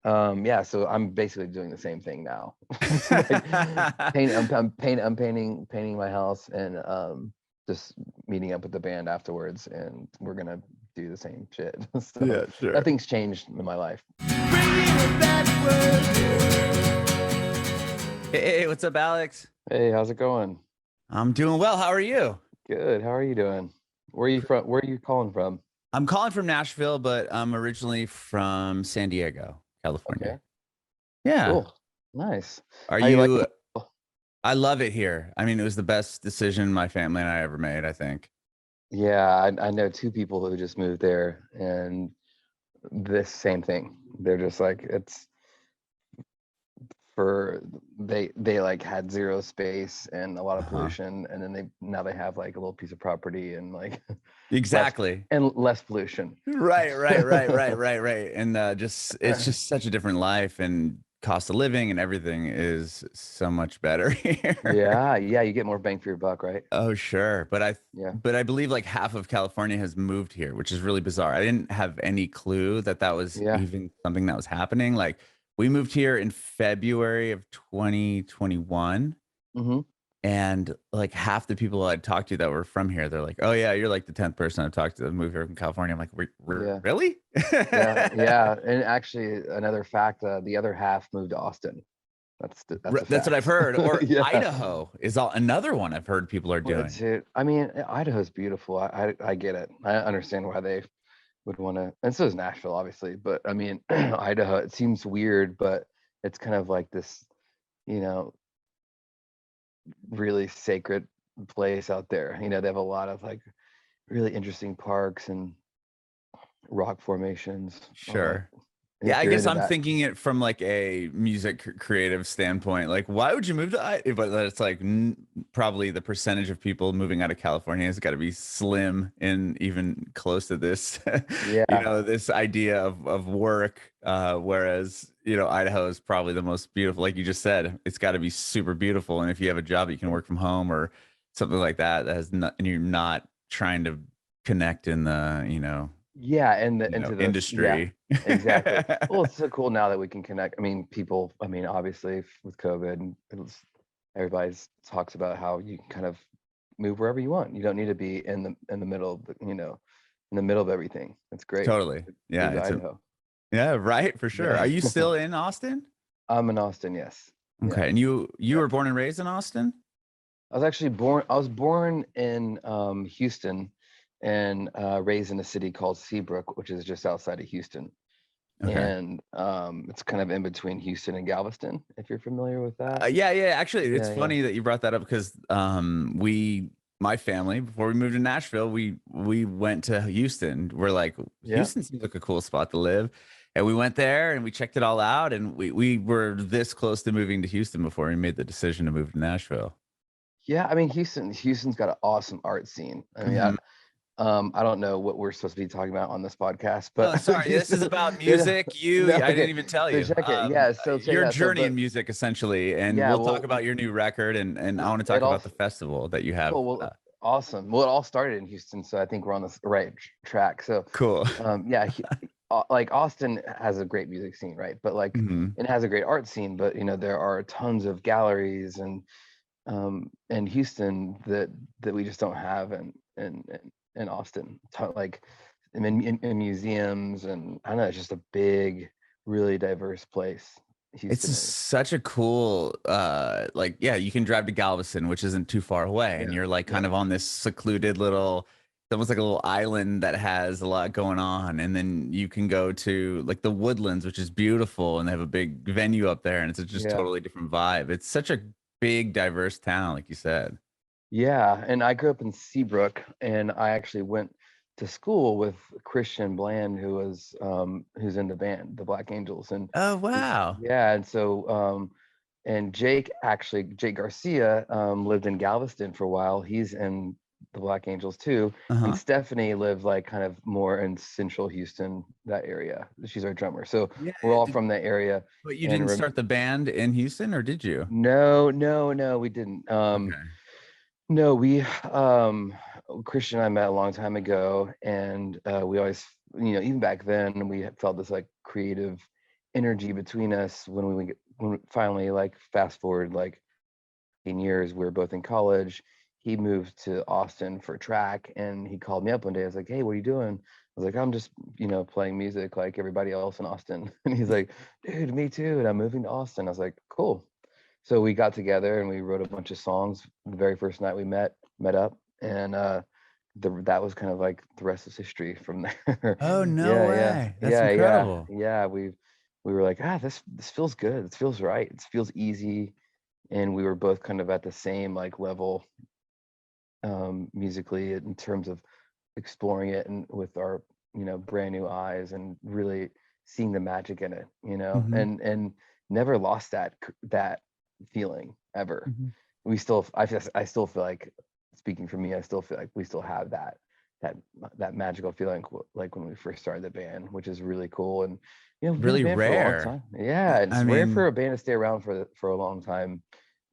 Yeah, so I'm basically doing the same thing now. Like I'm painting my house, and just meeting up with the band afterwards, and we're gonna do the same shit. So Yeah, sure. nothing's changed in my life. Hey, what's up, Alex? Hey, how's it going? I'm doing well. How are you? Good. How are you doing? Where are you from? Where are you calling from? I'm calling from Nashville, but I'm originally from San Diego, California. Okay, Yeah. cool. Nice. Are How you liking you? it? I love it here. I mean, it was the best decision my family and I ever made, I think. Yeah, I know two people who just moved there, and this same thing. They're just like, it's for they like had zero space and a lot of Uh-huh. pollution, and then now they have like a little piece of property and like less Exactly. less pollution. Right. And just it's just such a different life, and cost of living and everything is so much better here. Yeah, you get more bang for your buck, right? Oh, sure. Yeah, But I believe like half of California has moved here, which is really bizarre. I didn't have any clue that that was yeah. even something that was happening. Like we moved here in February of 2021, Hmm. and like half the people I'd talked to that were from here, they're like, "Oh yeah, you're like the 10th person I've talked to that moved here from California." I'm like, Yeah, Really?" yeah. And actually, another fact, the other half moved to Austin. That's a That's what I've fact. heard. Or Yeah. Idaho is another one I've heard people are Well, doing. dude, I mean, Idaho's beautiful. I get it. I understand why they would want to, and so is Nashville, obviously. But I mean, Idaho, it seems weird, but it's kind of like this, you know, really sacred place out there. They have a lot of like really interesting parks and rock formations. Sure. Yeah, If I you're guess into I'm that. thinking it from like a music creative standpoint. Like, why would you move to But it's like probably the percentage of people moving out of California has got to be slim and even close to this, Yeah, this idea of work. Whereas, Idaho is probably the most beautiful. Like you just said, it's got to be super beautiful. And if you have a job, you can work from home or something like that. That has not, and you're not trying to connect in the, yeah, and into this, yeah, industry. exactly. Well, it's so cool now that we can connect. I mean, people. I mean, obviously with COVID, everybody's talks about how you can kind of move wherever you want. You don't need to be in the middle of in the middle of everything. That's great. Totally. Yeah, Move to Idaho. yeah, right, for sure. Are Yeah. you still in Austin? I'm in Austin, yes. Yeah. Okay. And you Yeah. were born and raised in Austin? I was born in Houston and raised in a city called Seabrook, which is just outside of Houston. Okay. And it's kind of in between Houston and Galveston, if you're familiar with that. Yeah. Actually, it's Yeah, yeah. funny that you brought that up because my family, before we moved to Nashville, we went to Houston. We're like, Yeah. Houston seems like a cool spot to live. And we went there and we checked it all out. And we were this close to moving to Houston before we made the decision to move to Nashville. Yeah, I mean Houston's got an awesome art scene. I mean, Mhm. I don't know what we're supposed to be talking about on this podcast, Oh, but sorry. This is Houston, about you know, music. no, I didn't okay. even tell So you. check it. Yeah, so check it Your out. So, journey in but music, essentially, and yeah, we'll talk well, about your new record, and I want to it talk about the all festival that you have. cool. Well, awesome. Well, it all started in Houston, so I think we're on the right track. So, Cool. yeah, like Austin has a great music scene, right? But like, Mhm. it has a great art scene. But there are tons of galleries and Houston that we just don't have in Austin. Like in museums, and I don't know, it's just a big, really diverse place. It's Houston just is. such a cool, like, yeah, you can drive to Galveston, which isn't too far away, and Yeah, you're like kind yeah, of on this secluded little, it's almost like a little island that has a lot going on. And then you can go to like the Woodlands, which is beautiful, and they have a big venue up there, and it's just yeah, totally different vibe. It's such a big, diverse town, like you said. yeah. And I grew up in Seabrook, and I actually went to school with Christian Bland, who's in the band, the Black Angels, and Oh, wow. yeah, and so and Jake Garcia lived in Galveston for a while. He's in the Black Angels too. And Uh-huh. Stephanie lived like kind of more in central Houston, that area. She's our drummer. So Yeah. we're all from that area. But you And didn't start the band in Houston, or did you? no, no, no, we didn't. Okay. No, we Christian and I met a long time ago, and we always, even back then, we had felt this like creative energy between us when we finally, like, fast forward like 10 years, we were both in college. He moved to Austin for track, and he called me up one day. I was like, "Hey, what are you doing?" I was like, "I'm just, playing music like everybody else in Austin." And he's like, "Dude, me too. And I'm moving to Austin." I was like, "Cool." So we got together and we wrote a bunch of songs. The very first night we met up, and that was kind of like the rest is history from there. Oh, no Yeah, yeah, way. That's yeah, yeah, incredible. yeah. We were like, this feels good. This feels right. It feels easy, and we were both kind of at the same like level, musically, in terms of exploring it and with our, brand new eyes, and really seeing the magic in it, Mhm, and never lost that feeling ever. mhm. I still feel like, speaking for me, I still feel like we still have that that magical feeling, like when we first started the band, which is really cool. And we've been a Really band for a long rare. time. Yeah, I it's rare for mean, a band to stay around for a long time,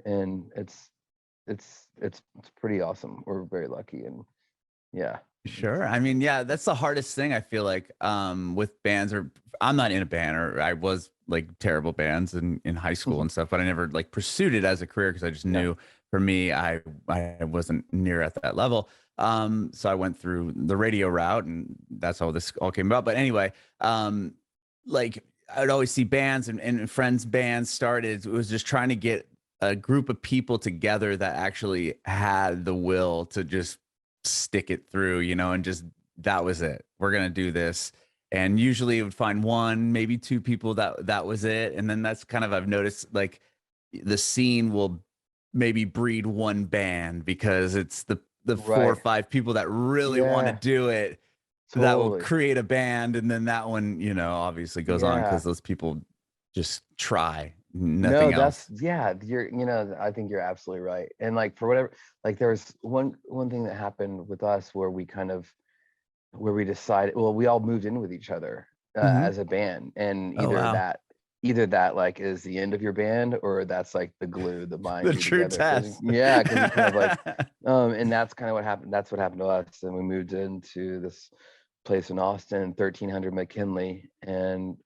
and it's pretty awesome. We're very lucky, and yeah, it's, sure. I mean, yeah, that's the hardest thing I feel like with bands, or I'm not in a band, or I was like terrible bands in high school and stuff, but I never like pursued it as a career because I just yeah, knew for me I wasn't near at that level. So I went through the radio route, and that's how this all came about. But anyway, um like I would always see bands and friends bands started. It was just trying to get a group of people together that actually had the will to just stick it through, and just that was it. We're gonna do this. And usually it would find one, maybe two people that was it. And then that's kind of I've noticed like the scene will maybe breed one band because it's the four or right, five people that really want to yeah, do it that will totally, create a band, and then that one, obviously goes on because yeah. those people just try nothing No, else. yeah, I think you're absolutely right. And like for whatever, like there was one thing that happened with us where we decided, well, we all moved in with each other, Hmm. as a band, and Oh wow. either that like is the end of your band, or that's like the glue that The binds you true together. Because test. yeah, because you kind of like, and that's kind of what happened. That's what happened to us. And we moved into this place in Austin, 1300 McKinley, and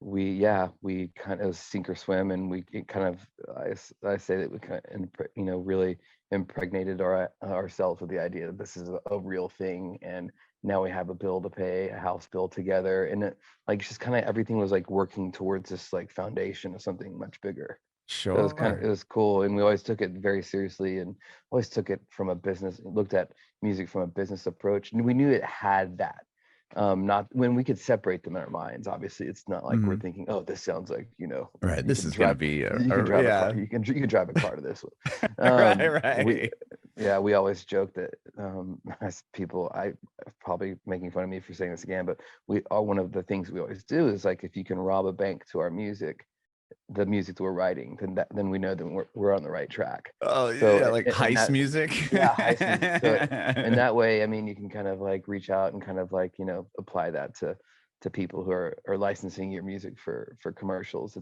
we kind of sink or swim, and it kind of, I say that we kind of, really impregnated ourselves with the idea that this is a real thing. And now we have a bill to pay, a house bill together, and it, like, just kind of everything was like working towards this like foundation of something much bigger. So it Sure. was cool, and we always took it very seriously, and always took it from a business, looked at music from a business approach, and we knew it had that. Not when we could separate them in our minds. Obviously, it's not like we're Mhm. thinking, "Oh, this sounds like, Right. you This can is gonna drive, be you can drive a car, yeah. you can drive a car to this one." Right, We right. Yeah, we always joke that, as people, I probably making fun of me for saying this again, but we are, one of the things we always do is like, if you can rob a bank to our music, the music that we're writing, then we know that we're on the right track. Oh, So yeah, like and heist that, music. yeah, heist music. So in that way, I mean, you can kind of like reach out and kind of like, apply that to people who are licensing your music for commercials.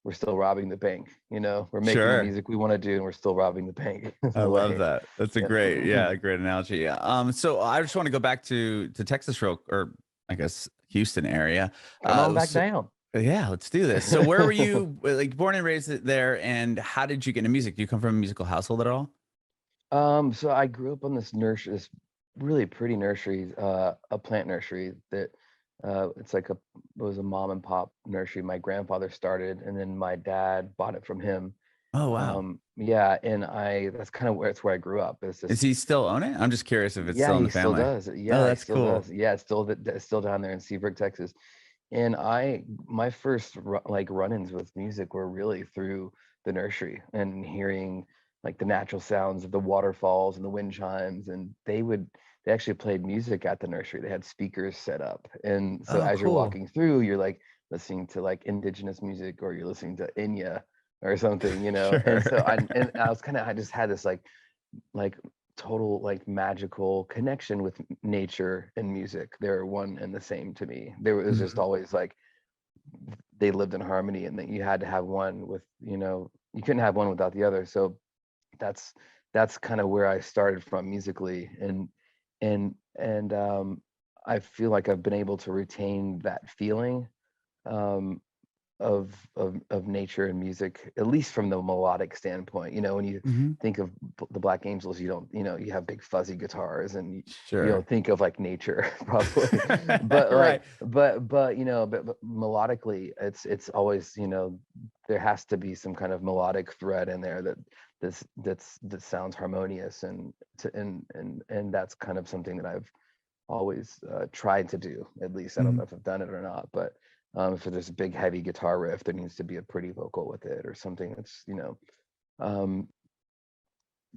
We're still robbing the bank. We're making the Sure. music we want to do, and we're still robbing the bank in I a love way. that. That's a Yeah. great, yeah, a great analogy. Yeah. So I just want to go back to Texas real, or I guess Houston area. Come on back So, down. yeah, let's do this. So where were you like born and raised there, and how did you get into music? Do you come from a musical household at all? So I grew up on this really pretty nursery, a plant nursery that, it's like it was a mom and pop nursery. My grandfather started, and then my dad bought it from him. Oh wow. Yeah, and that's kind of where I grew up. It's Does just, he still own it? I'm just curious if it's yeah, still in he the still family. does. Oh, Yeah, he that's still does. cool. Yeah, it's still down there in Seabrook, Texas. And my first like run-ins with music were really through the nursery, and hearing like the natural sounds of the waterfalls and the wind chimes. And they actually played music at the nursery. They had speakers set up, and so Oh, as you're cool. walking through, you're like listening to like indigenous music, or you're listening to Enya or something. And Sure. so I just had this like total like magical connection with nature and music. They're one and the same to me. There was just Mhm. always like, they lived in harmony, and that you had to have one with, you couldn't have one without the other. So that's that's kind of where I started from musically. And I feel like I've been able to retain that feeling, um, of nature and music, at least from the melodic standpoint. You know, when you Hmm. think of the Black Angels, you don't, you know, you have big fuzzy guitars, and you Sure. don't think of like nature probably, but Right. like, but you know, but melodically, it's always, you know, there has to be some kind of melodic thread in there that sounds harmonious, and and that's kind of something that I've always tried to do. At least I don't Hmm. know if I've done it or not, but if there's a big heavy guitar riff, there needs to be a pretty vocal with it, or something that's, you know, um,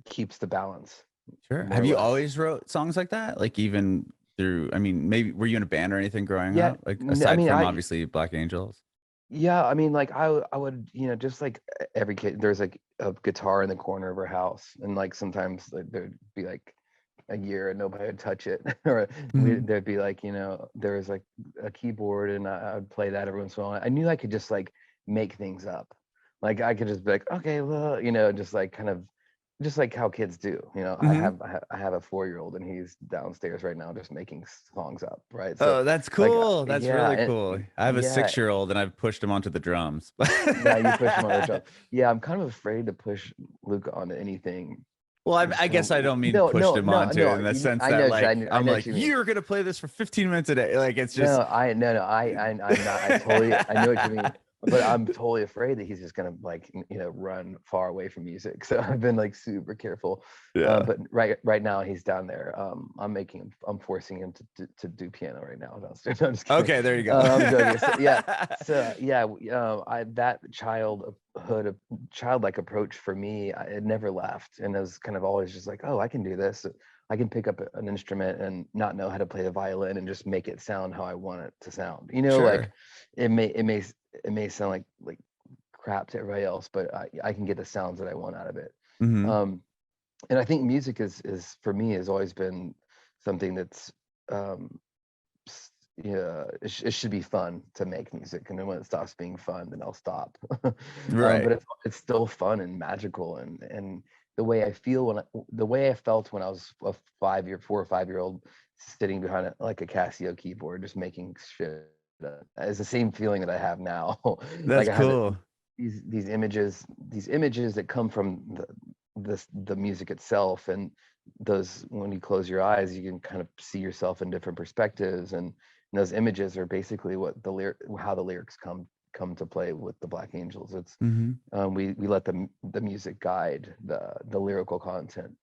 keeps the balance, Sure. more Have or you less. always wrote songs like that? Like even through, I mean, maybe were you in a band or anything growing Yeah, up? Like I aside mean, from obviously Black Angels? yeah, I mean, like I would, you know, just like every kid, there's like a guitar in the corner of our house, and like sometimes like, there'd be like a year and nobody would touch it, or Hmm. there'd be like, you know, there was like a keyboard, and I would play that every once in a while. I knew I could just like make things up, like I could just be like, okay, well, you know, just like kind of, just like how kids do, you know. Hmm. I have a 4-year-old, and he's downstairs right now just making songs up, right? So Oh, that's like cool. That's yeah, really and cool. I have a yeah, 6-year-old and I've pushed him onto the drums. yeah, you push him on the drum. Yeah, I'm kind of afraid to push Luca onto anything. Well, I guess I So don't mean no, pushed no, him no, onto it no. in the sense I that know, like I I'm know like, what you mean. you're gonna play this for 15 minutes a day. Like it's just No, I'm not. I totally, I know what you mean. But I'm totally afraid that he's just gonna like, you know, run far away from music. So I've been like super careful. yeah. But right now he's down there. I'm forcing him to do piano right now downstairs. No, I'm just kidding. Okay, there you go. I'm joking. So yeah, I that childlike approach for me, it never left, and I was kind of always just like, oh, I can do this. I can pick up an instrument and not know how to play the violin and just make it sound how I want it to sound. You know, like Sure. it may sound like crap to everybody else, but I can get the sounds that I want out of it. Hmm. Um, and I think music is for me has always been something that's um, yeah, it should be fun to make music, and then when it stops being fun, then I'll stop. Right. But it's still fun and magical, and the way I feel the way I felt when I was a 4 or 5 year old sitting behind like a Casio keyboard just making shit is the same feeling that I have now. Like That's I have cool. these images that come from the music itself, and those, when you close your eyes, you can kind of see yourself in different perspectives, and those images are basically what how the lyrics come to play with the Black Angels. It's Hmm. we let the music guide the lyrical content.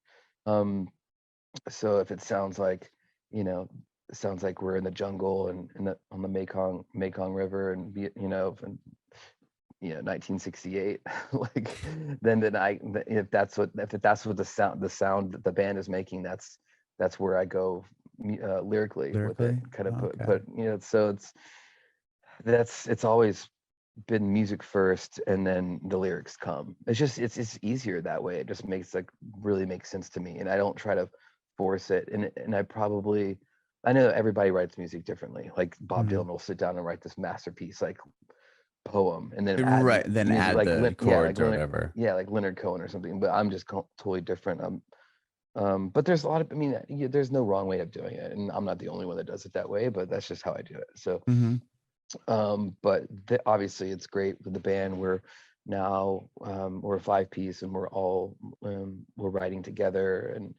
Um, so if it sounds like, you know, it sounds like we're in the jungle, and on the Mekong River, and you know, and 1968, like then if that's what the sound that the band is making, that's where I go lyrically with it, Lyrically. kind of Okay. put, you know. So it's always been music first, and then the lyrics come. It's just it's easier that way. It just makes like really makes sense to me, and I don't try to force it. And I know everybody writes music differently. Like Bob Hmm. Dylan will sit down and write this masterpiece like poem, and then add Right. Then music add like the yeah, chords or whatever. like Leonard Cohen or something. But I'm just totally different. But there's a lot of, I mean, there's no wrong way of doing it, and I'm not the only one that does it that way, but that's just how I do it. So Hmm. but obviously it's great with the band. We're now we're a 5-piece, and we're writing together, and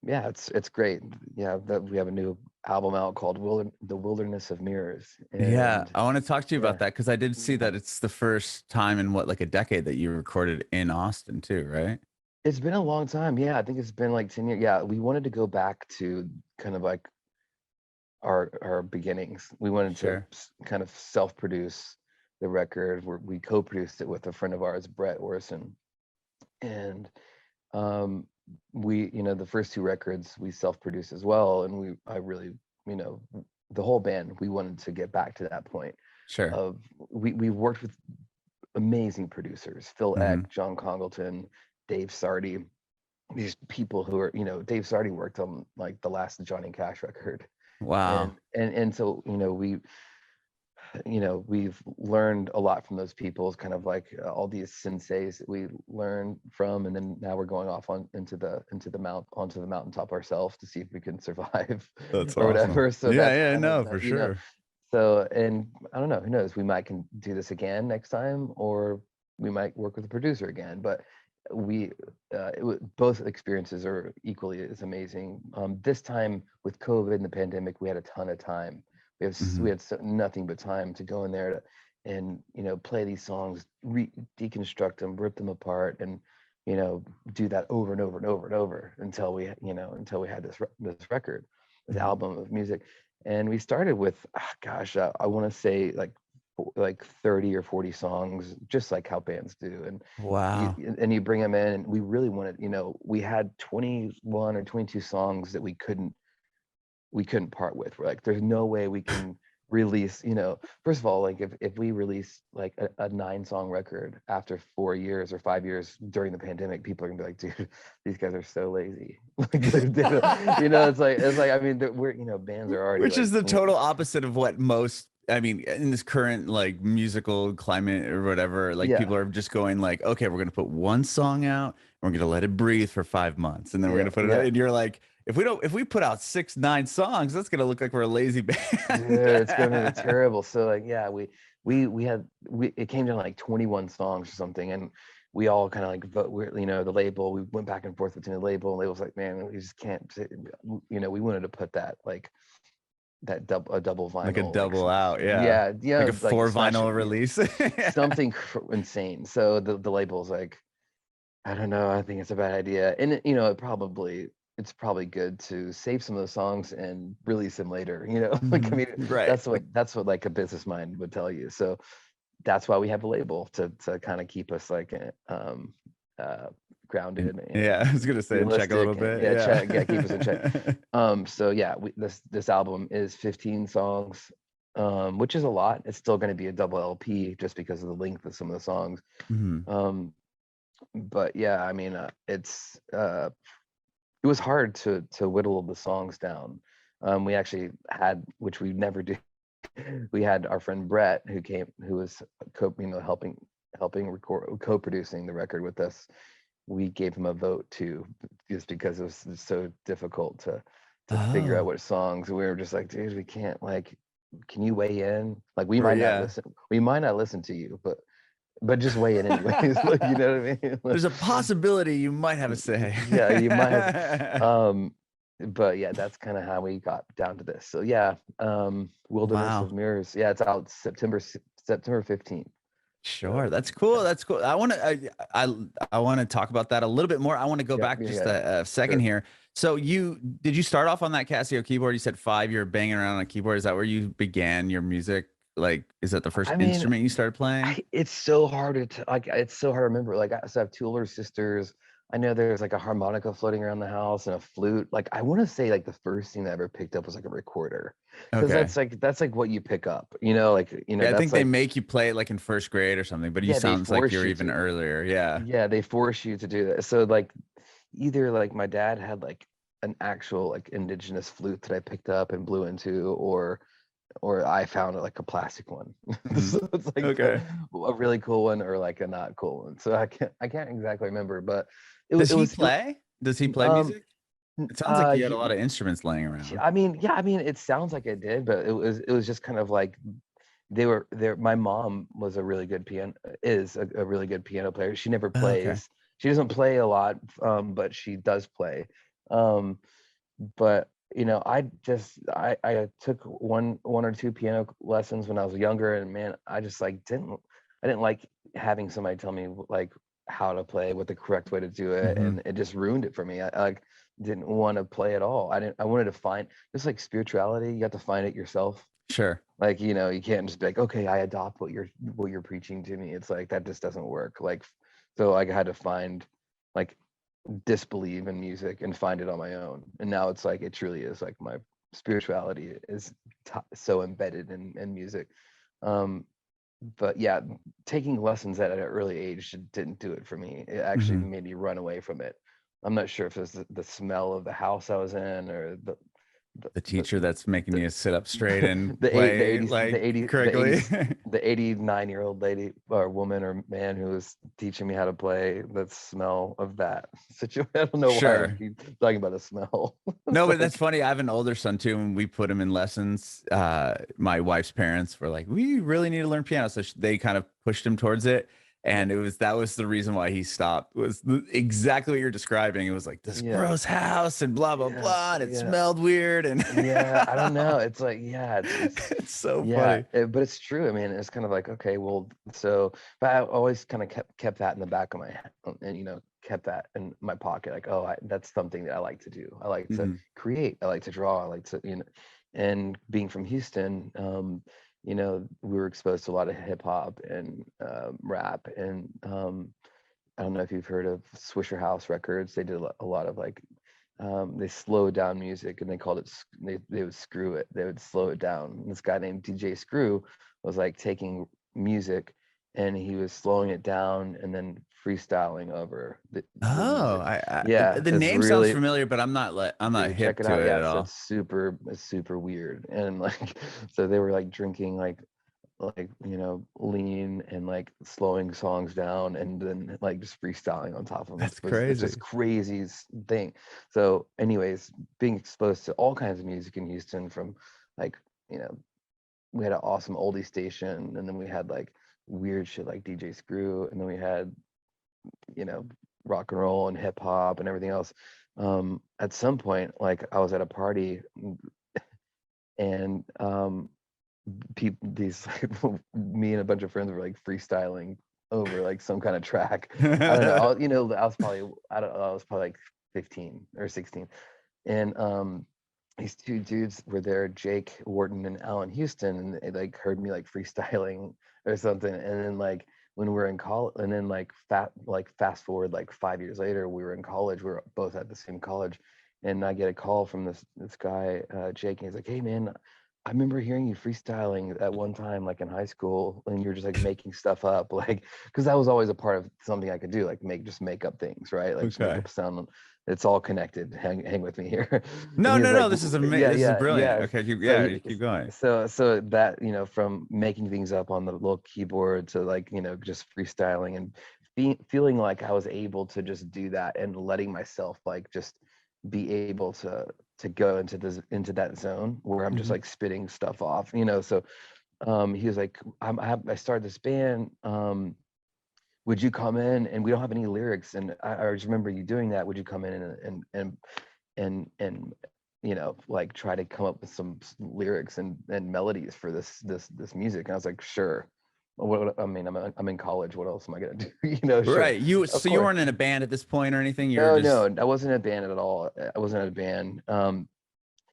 yeah, it's great. Yeah, that we have a new album out called The Wilderness of Mirrors, Yeah, and I want to talk to you yeah, about that because I did see that it's the first time in what, like a decade that you recorded in Austin too, right? it's been a long time. Yeah, I think it's been like 10 years. Yeah, we wanted to go back to kind of like our beginnings. We wanted to Sure. kind of self-produce the record. We co-produced it with a friend of ours, Brett Orson, and um, we, you know, the first 2 records we self-produced as well, and I really, you know, the whole band, we wanted to get back to that point Sure. of we worked with amazing producers, Phil Hmm. Eck, John Congleton, Dave Sardy, these people who are, you know, Dave Sardy worked on like the last Johnny Cash record, Wow. and so, you know, we've learned a lot from those people. It's kind of like all these senseis that we learned from, and then now we're going off onto the mountaintop ourselves to see if we can survive That's or awesome. whatever. So Yeah, that's yeah, kind of no, for you know, sure. So, and I don't know, who knows? We might can do this again next time, or we might work with a producer again. But both experiences are equally as amazing. This time with COVID and the pandemic, we had a ton of time. We had nothing but time to go in there and play these songs, deconstruct them, rip them apart, and do that over and over and over and over until we had this record, this album of music. And we started with, I want to say like 30 or 40 songs, just like how bands do. And wow, you bring them in, and we really wanted, we had 21 or 22 songs that we couldn't part with. We're like, there's no way we can release, first of all, like if we release like a 9-song record after 4 years or 5 years during the pandemic, people are gonna be like, dude, these guys are so lazy. It's like, I mean, we're, bands are already, which is the total opposite of what most, I mean, in this current like musical climate or whatever, like people are just going like, okay, we're gonna put one song out, we're gonna let it breathe for 5 months, and then we're gonna put it out. And you're like, if we put out 6, 9 songs, that's gonna look like we're a lazy band. Dude, it's gonna be terrible. So like, yeah, it came down to like 21 songs or something, and we all kind of like vote. The label. We went back and forth between the label, and the label's like, man, we just can't. We wanted to put that like that double vinyl, like a double out, yeah, like a 4 vinyl release, something insane. So the label's like, I don't know, I think it's a bad idea, and it's probably good to save some of those songs and release them later. Like, I mean, right? That's what like a business mind would tell you. So that's why we have a label to kind of keep us like grounded. Yeah, I was gonna say check a little bit. Keep us in check. So yeah, this album is 15 songs, which is a lot. It's still going to be a double LP just because of the length of some of the songs. But yeah, I mean, it was hard to whittle the songs down. We actually had, which we never do. We had our friend Brett who was helping record, co-producing the record with us. We gave him a vote too, just because it was so difficult to figure out what songs. We were just like, dude, we can't, like, can you weigh in? Like, we might not listen to you, but just weigh in anyways. Like, you know what I mean? There's a possibility you might have a say. Yeah, you might have. But yeah, that's kind of how we got down to this. So yeah, Wilderness of Mirrors. Yeah, it's out September 15th. Sure, that's cool. That's cool. I want to talk about that a little bit more. I want to go back just a second here. So did you start off on that Casio keyboard? You said 5, you're banging around on a keyboard. Is that where you began your music? Like, is that the first instrument you started playing? It's so hard to remember. Like, I have 2 older sisters. I know there's like a harmonica floating around the house and a flute. Like, I want to say like the first thing that I ever picked up was like a recorder, because that's like what you pick up. I think they make you play it like in 1st grade or something. But you sounds like you're even earlier. Yeah, they force you to do that. So like, either like my dad had like an actual like indigenous flute that I picked up and blew into, or I found like a plastic one. So it's like a really cool one or like a not cool one. So I can't exactly remember, but does he play music? It sounds like he had a lot of instruments laying around. I mean, it sounds like it did, but it was just kind of like they were there. My mom was a really good a really good piano player. She never plays. She doesn't play a lot, but she does play. But I took one or 2 piano lessons when I was younger, and man, I just like didn't like having somebody tell me like how to play, what the correct way to do it, and it just ruined it for me. I like didn't want to play at all. I wanted to find, just like spirituality, you have to find it yourself. Sure. Like, you can't just be like, okay, I adopt what you're preaching to me. It's like, that just doesn't work. Like, so I had to find, like, disbelieve in music and find it on my own. And now it's like, it truly is like my spirituality is so embedded in music. But yeah, taking lessons at an early age didn't do it for me. It actually made me run away from it. I'm not sure if it was the smell of the house I was in, or The teacher that's making you sit up straight and the play 80s like the 80 the correctly. 80s the 89-year-old lady or woman or man who was teaching me how to play, the smell of that situation. I don't know why I Sure. keep talking about the smell. No, It's but that's like, funny. I have an older son too, and we put him in lessons. My wife's parents were like, "We really need to learn piano," so they kind of pushed him towards it, yeah, and that was the reason why he stopped. Was exactly what you're describing. It was like this yeah, gross house and blah blah yeah, blah, and it yeah, smelled weird, and yeah. I don't know. It's like, yeah, it's it's so yeah, funny. but it's true. I mean, it's kind of like, okay, well, so, but I always kind of kept that in the back of my head, and kept that in my pocket. Like, oh, that's something that I like to do. I like to Mhm. create. I like to draw. I like to, and being from Houston, we were exposed to a lot of hip hop and rap, and I don't know if you've heard of Swisher House Records. They did a lot of like, they slowed down music, and they called it, they would screw it. They would slow it down. And this guy named DJ Screw was like taking music and he was slowing it down and then freestyling over the Oh, music. I Yeah, the it's name sounds really, familiar, but I'm not dude, hip check it to out. it Yeah, at so all. it's super weird. And like, so they were like drinking like lean and like slowing songs down and then like just freestyling on top of them. That's It's just crazy. crazy thing. So anyways, being exposed to all kinds of music in Houston, from like, you know we had an awesome oldie station, and then we had like weird shit like DJ Screw, and then we had you know rock and roll and hip hop and everything else. At some point, like, I was at a party, and people, these me and a bunch of friends were like freestyling over like some kind of track. I don't know. I was probably, I don't know, I was probably like 15 or 16, and these two dudes were there, Jake Wharton and Alan Houston, and they like heard me like freestyling or something. And then like when we were in college, and then like fast forward like 5 years later, we were in college. We were both at the same college, and I get a call from this guy, Jake, and he's like, "Hey man, I remember hearing you freestyling at one time, like in high school, and you're just like making stuff up, like, because that was always a part of something I could do, like make up things, right? Like just make Okay. up a sound. It's all connected. Hang with me here." And No, he was no, like, no. This is Yeah, this is yeah, brilliant. yeah. Okay, So yeah, you keep going. so that, from making things up on the little keyboard to like, just freestyling and feeling like I was able to just do that, and letting myself like just be able to go into that zone where I'm just Mhm. like spitting stuff off, so he was like, I started this band, would you come in, and we don't have any lyrics, and I just remember you doing that, would you come in and like try to come up with some lyrics and melodies for this music? And I was like, sure. I mean, I'm in college, what else am I gonna do? Sure, Right. of So you course. weren't in a band at this point or anything. You were No, just no, I wasn't in a band at all. I wasn't in a band.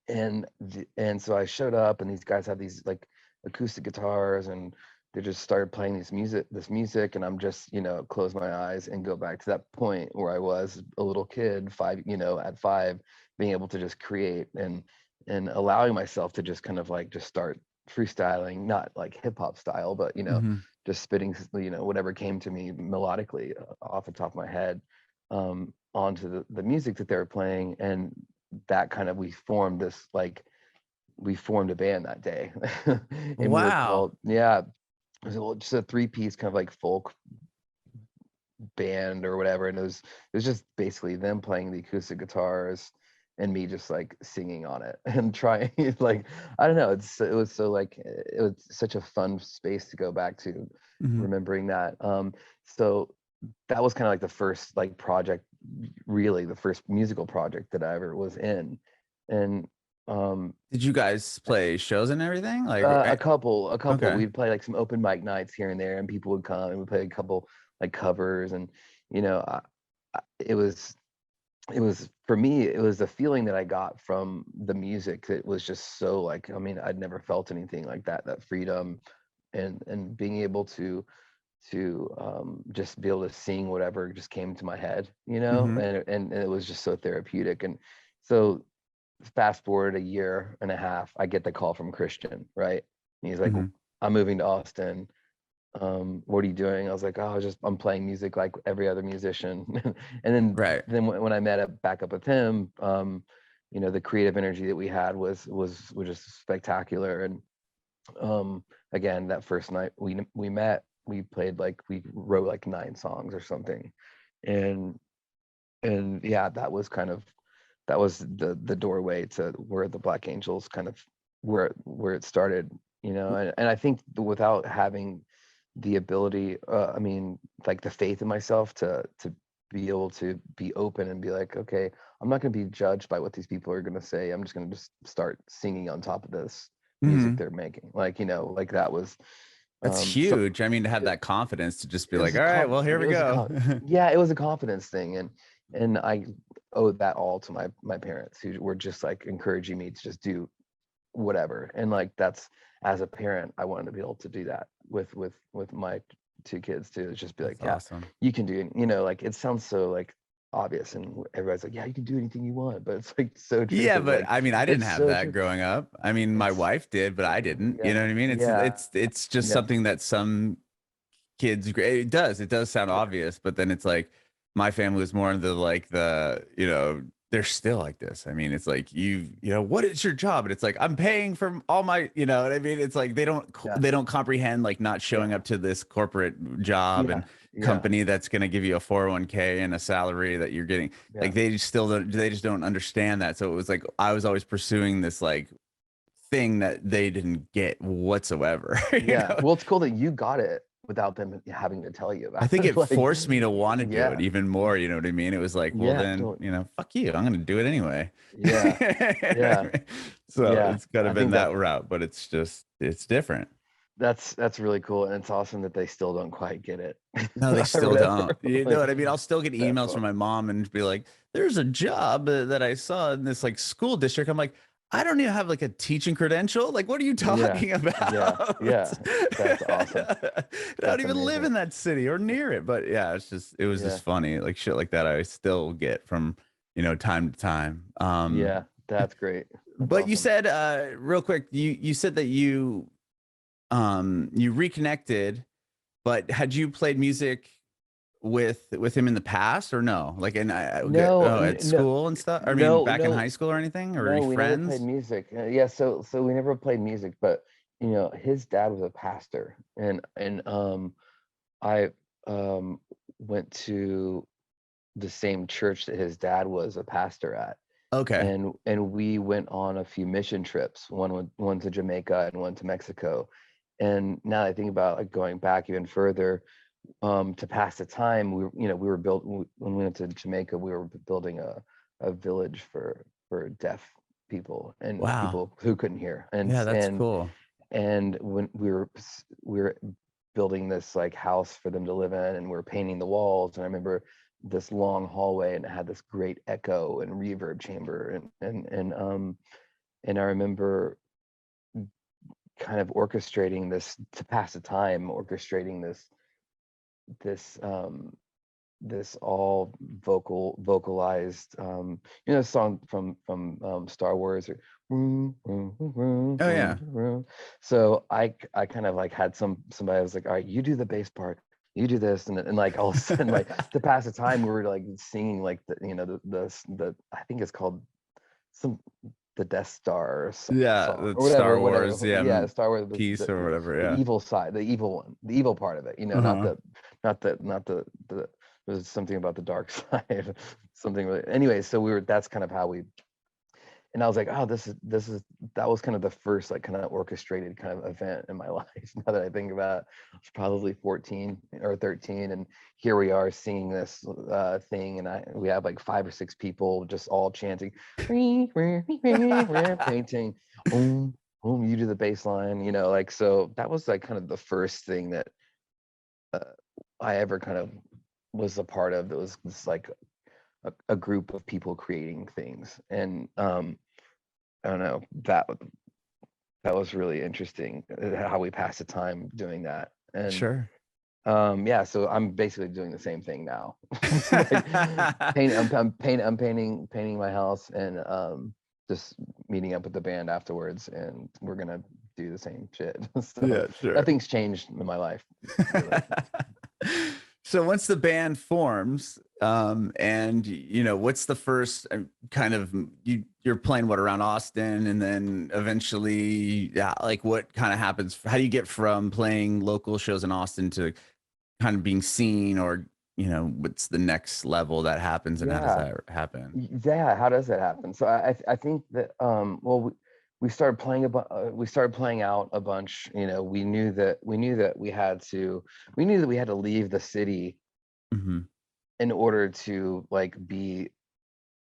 And so I showed up, and these guys had these like acoustic guitars, and they just started playing this music, and I'm just, close my eyes and go back to that point where I was a little kid, at 5, being able to just create, and allowing myself to just kind of like just start freestyling, not like hip hop style, but Mhm. just spitting, whatever came to me melodically, off the top of my head, onto the music that they were playing. And that kind of, we formed a band that day. And we were Wow. called, yeah, it was just a 3-piece kind of like folk band or whatever. And it was just basically them playing the acoustic guitars and me just like singing on it and trying, like, I don't know, it was so like, it was such a fun space to go back to, Mhm. remembering that. So that was kind of like the first like project, really the first musical project that I ever was in. And Did you guys play shows and everything? Like, a couple, okay. we'd play like some open mic nights here and there, and people would come, and we played a couple like covers. And you know it was for me, it was the feeling that I got from the music that was just so like, I mean, I'd never felt anything like that freedom, and being able to just be able to sing whatever just came to my head, Mhm. and it was just so therapeutic. And so fast forward a year and a half, I get the call from Christian, right? And he's like, Mhm. I'm moving to Austin. What are you doing? I was like, oh, I'm playing music like every other musician. And then Right. then when I met back up with him, you know, the creative energy that we had was just spectacular. And again, that first night we met, we played like, we wrote like 9 songs or something. And yeah, that was kind of, that was the doorway to where the Black Angels kind of, where it started, you know. And I think without having the ability, I mean, like the faith in myself to be able to be open and be like, okay, I'm not going to be judged by what these people are going to say. I'm just going to just start singing on top of this music they're making. Like, you know, like that was That's so huge. I mean, to have that confidence to just be it was like, a all right, well, here we go. yeah, it was a confidence thing. And I owe that all to my parents, who were just like encouraging me to just do whatever. And like, that's, as a parent, I wanted to be able to do that with my 2 kids too. It's just be like, That's yeah, awesome. you can do it. You know, like it sounds so like obvious, and everybody's like, yeah, you can do anything you want, but it's like so true. Yeah, 'Cause but like, I mean, I didn't it's have so that true. growing up. I mean, my It's wife did, but I didn't. You yeah, know what I mean? yeah, It's just yeah, something that some kids, it does sound yeah, obvious, but then it's like my family was more into like the, you know, they're still like this. I mean, it's like you know, what is your job? And it's like, I'm paying for all my, you know what I mean? It's like yeah, they don't comprehend like not showing yeah, up to this corporate job yeah, and yeah, company that's going to give you a 401k and a salary that you're getting. yeah, Like they just don't understand that. So it was like I was always pursuing this like thing that they didn't get whatsoever. You yeah. know? Well, it's cool that you got it without them having to tell you I about think it. it Like, forced me to want to do it yeah, even more. You know what I mean? It was like, well, yeah, then, you know, fuck you. I'm going to do it anyway. yeah, yeah, So yeah. it's kind I of been think that route, but it's just, it's different. that's really cool, and it's awesome that they still don't quite get it No, they or still don't. whatever. You know Like, what I mean? I'll still get that's emails from all. my mom and be like, there's a job that I saw in this like school district. I'm like, I don't even have like a teaching credential. Like, what are you Yeah, talking about? yeah, yeah. That's awesome. I don't That's even live amazing. in that city or near it. But yeah, it was Yeah, just funny. Like shit like that I still get from, you know, time to time. yeah. That's great. That's But you awesome. said real quick, you said that you reconnected, but had you played music with him in the past or no? Like in No, at no, school and stuff? I mean, no, back in no, high school or anything? Or were no. you We never played friends? music. Yeah, so we never played music, but you know, his dad was a pastor, and I went to the same church that his dad was a pastor at. Okay. And we went on a few mission trips, one to Jamaica and one to Mexico. And now that I think about like going back even further, to pass the time, we were built when we went to Jamaica, we were building a village for deaf people and Wow. people who couldn't hear. And Yeah, that's cool. when we were building this like house for them to live in, and we are painting the walls, and I remember this long hallway, and it had this great echo and reverb chamber, and I remember kind of orchestrating this to pass the time, orchestrating this this all vocalized, song from Star Wars, or Oh yeah. so I kind of like had somebody was like, all right, you do the bass part, you do this, and like all of a sudden, like to pass the time, we were like singing like the I think it's called some the Death Star Yeah, song the or Star whatever. Wars, yeah, Yeah, Star Wars, piece or whatever, the yeah. evil side, the evil one, the evil part of it. Not Uh-huh. the there's something about the dark side, something really. Anyway, so that's kind of how we. And I was like, oh, this is that was kind of the first like kind of orchestrated kind of event in my life. Now that I think about it, I was probably 14 or 13, and here we are singing this thing, and we have like 5 or 6 people just all chanting, painting, you do the bass line, like, so that was like kind of the first thing that uh, I ever kind of was a part of. That was just like a group of people creating things, and I don't know, that was really interesting, how we passed the time doing that. And Sure. yeah, so I'm basically doing the same thing now. Like I'm painting my house, and just meeting up with the band afterwards, and we're gonna do the same shit. So Yeah, sure. nothing's changed in my life, really. So once the band forms, And you know, what's the first kind of you're playing what around Austin, and then eventually, yeah, like what kind of happens? How do you get from playing local shows in Austin to kind of being seen, or you know, what's the next level that happens, and how does Yeah. that happen? Yeah, how does that happen? So I think that well we started playing we started playing out a bunch. You know, we knew that we had to leave the city Hmm. in order to like be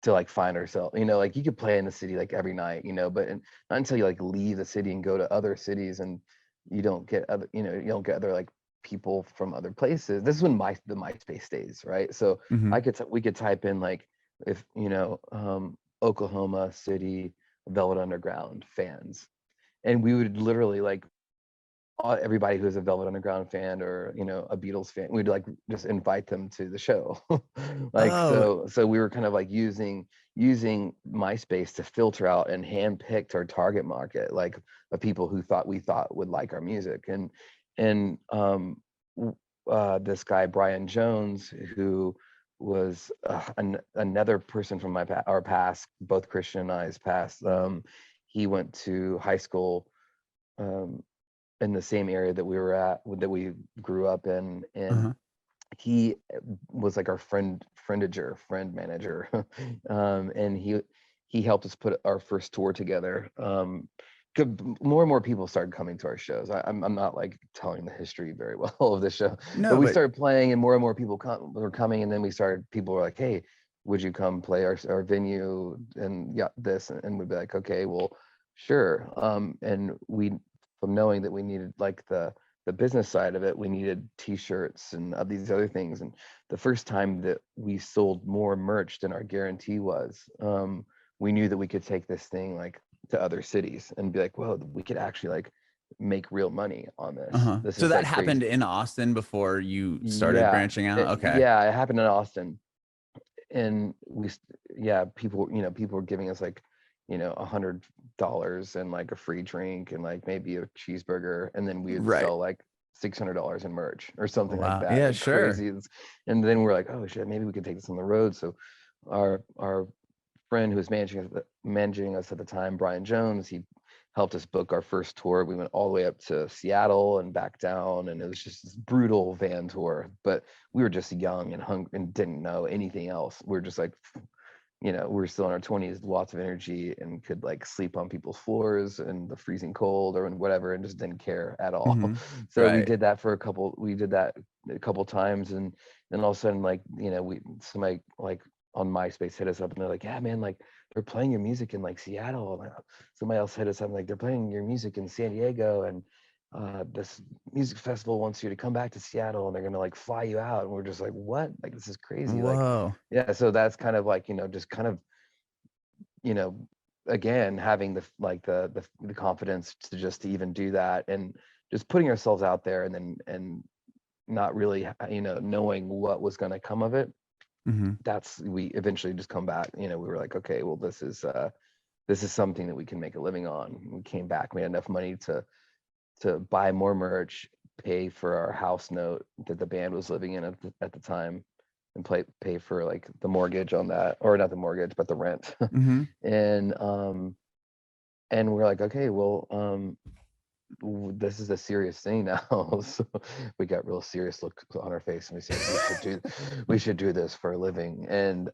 to like find ourselves. You know, like you could play in the city like every night, you know, but not until you like leave the city and go to other cities, and you don't get other, you know, you don't get other like people from other places. This is when the MySpace days, right? So Hmm. we could type in like, if you know, Oklahoma City Velvet Underground fans, and we would literally like everybody who's a Velvet Underground fan or you know a Beatles fan, we'd like just invite them to the show. Like Oh, so we were kind of like using MySpace to filter out and handpicked our target market, like of people who we thought would like our music. And this guy Brian Jones, who was another person from our past, both Christian and I's past. He went to high school um, in the same area that that we grew up in, and uh-huh. he was like our friend manager. And he helped us put our first tour together. More and more people started coming to our shows. I'm not like telling the history very well of the show, but No, we but started playing and more people were coming, and then people were like, hey, would you come play our venue and yeah this, and we'd be like, okay, well sure. And we, from knowing that we needed like the business side of it, we needed t-shirts and these other things. And the first time that we sold more merch than our guarantee was, we knew that we could take this thing like to other cities and be like, well, we could actually like make real money on this. uh-huh. This So is that like happened crazy. in Austin before you started Yeah. branching out? Okay. Yeah, it happened in Austin. And yeah, people were giving us like, you know, $100 and like a free drink and like maybe a cheeseburger, and then we would Right. sell like $600 in merch or something like Wow. that, Yeah, like sure. crazy. And then we're like, oh shit, maybe we could take this on the road. So our friend who was managing us at the time, Brian Jones, he helped us book our first tour. We went all the way up to Seattle and back down, and it was just this brutal van tour. But we were just young and hungry and didn't know anything else. We were just like, you know, we were still in our 20s, lots of energy, and could like sleep on people's floors in the freezing cold or whatever, and just didn't care at all. Hmm. So Right. we did that a couple times, and then all of a sudden, like, you know, somebody like on MySpace hit us up, and they're like, yeah, man, like they're playing your music in like Seattle. And somebody else hit us up, like they're playing your music in San Diego, and this music festival wants you to come back to Seattle, and they're gonna like fly you out. And we're just like, what? Like this is crazy. Like, Whoa. yeah. So that's kind of like, you know, just kind of, you know, again, having the confidence to even do that, and just putting ourselves out there, and then and not really, you know, knowing what was going to come of it. Hmm. We eventually just come back, you know, we were like, okay, well, this is something that we can make a living on. We came back, we had enough money to buy more merch, pay for our house note that the band was living in at the time, and pay for like the mortgage on that, or not the mortgage, but the rent. Hmm. and we're like, okay, well, this is a serious thing now. So we got real serious look on our face, and we said we should do this for a living. And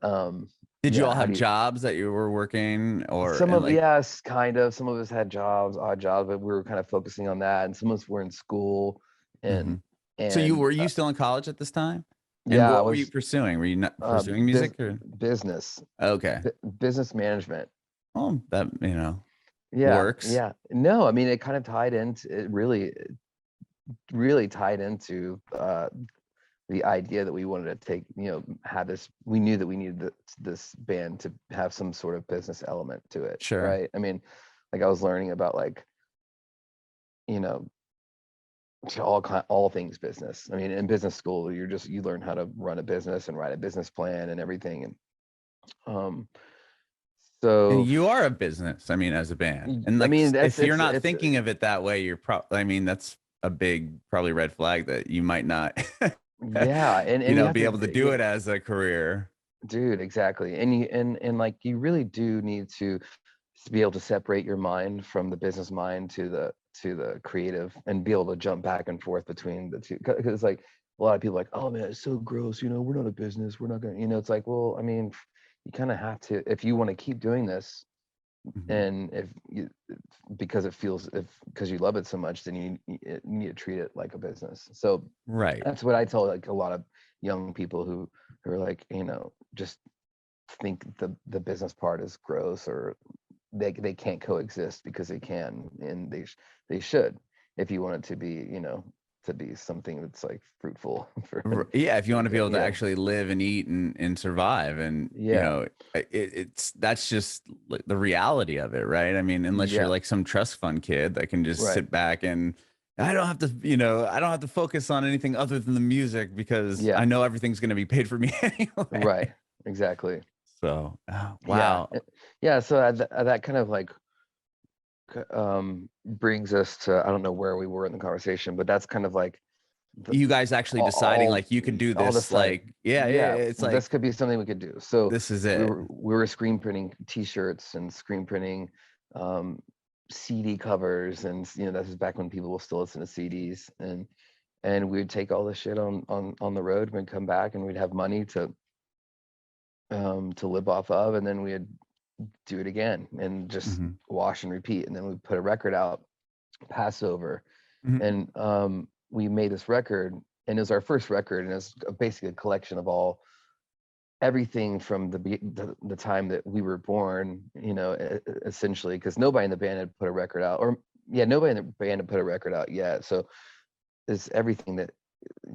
Did you all yeah, how have do you, jobs that you were working, or some and of, like, yes, kind of, some of us had jobs, odd jobs, but we were kind of focusing on that, and some of us were in school. hmm. and So you and were you still in college at this time? And yeah, I what were you was pursuing? Were you not pursuing biz, music, or business okay? business management. Well, that, you know, Yeah, works. yeah. No, I mean, it kind of tied into it, really tied into the idea that we wanted to take, you know, have this. We knew that we needed this band to have some sort of business element to it, Sure. right? I mean, like I was learning about like, you know, all things business. I mean, in business school, you learn how to run a business and write a business plan and everything. And um, And so you are a business, I mean, as a band. And I like, mean, if you're not it's thinking of it that way, you're probably, I mean, that's a big, probably red flag that you might not Yeah, and You you know, have be to able to do it as a career. dude, exactly. And like you really do need to be able to separate your mind from the business mind to the creative and be able to jump back and forth between the two. Because like a lot of people are like, oh man, it's so gross, you know, we're not a business, we're not gonna, you know, it's like, well, I mean, you kind of have to if you want to keep doing this, Mhm. and if you because it feels if because you love it so much, then you need to treat it like a business. So Right. that's what I tell like a lot of young people who are like, you know, just think the business part is gross, or they can't coexist, because they can, and they should, if you want it to be, you know, to be something that's like fruitful for Yeah, if you want to be able to yeah, actually live and eat and survive, and you yeah, know, it's that's just like the reality of it, right? I mean, unless you're yeah, like some trust fund kid that can just right, sit back and I don't have to, you know, I don't have to focus on anything other than the music because I yeah, know everything's going to be paid for me right, anyway. exactly, So, yeah, wow. yeah. So that kind of like brings us to, I don't know where we were in the conversation, but that's kind of like the, You guys actually deciding like you could do all the this, side. like, yeah, yeah, Yeah, it's this like could be something we could do. So this is it. we were screen printing T-shirts and screen printing um, CD covers, and you know, this is back when people will still listen to CDs, and we'd take all this shit on the road. We'd come back and we'd have money to live off of, and then we'd do it again and just Mhm. wash and repeat, and then we put a record out, Passover, Mhm. and we made this record, and it was our first record, and it's basically a collection of all everything from the time that we were born, you know, essentially, because nobody in the band had put a record out, or yeah, nobody in the band had put a record out yet. So it's everything that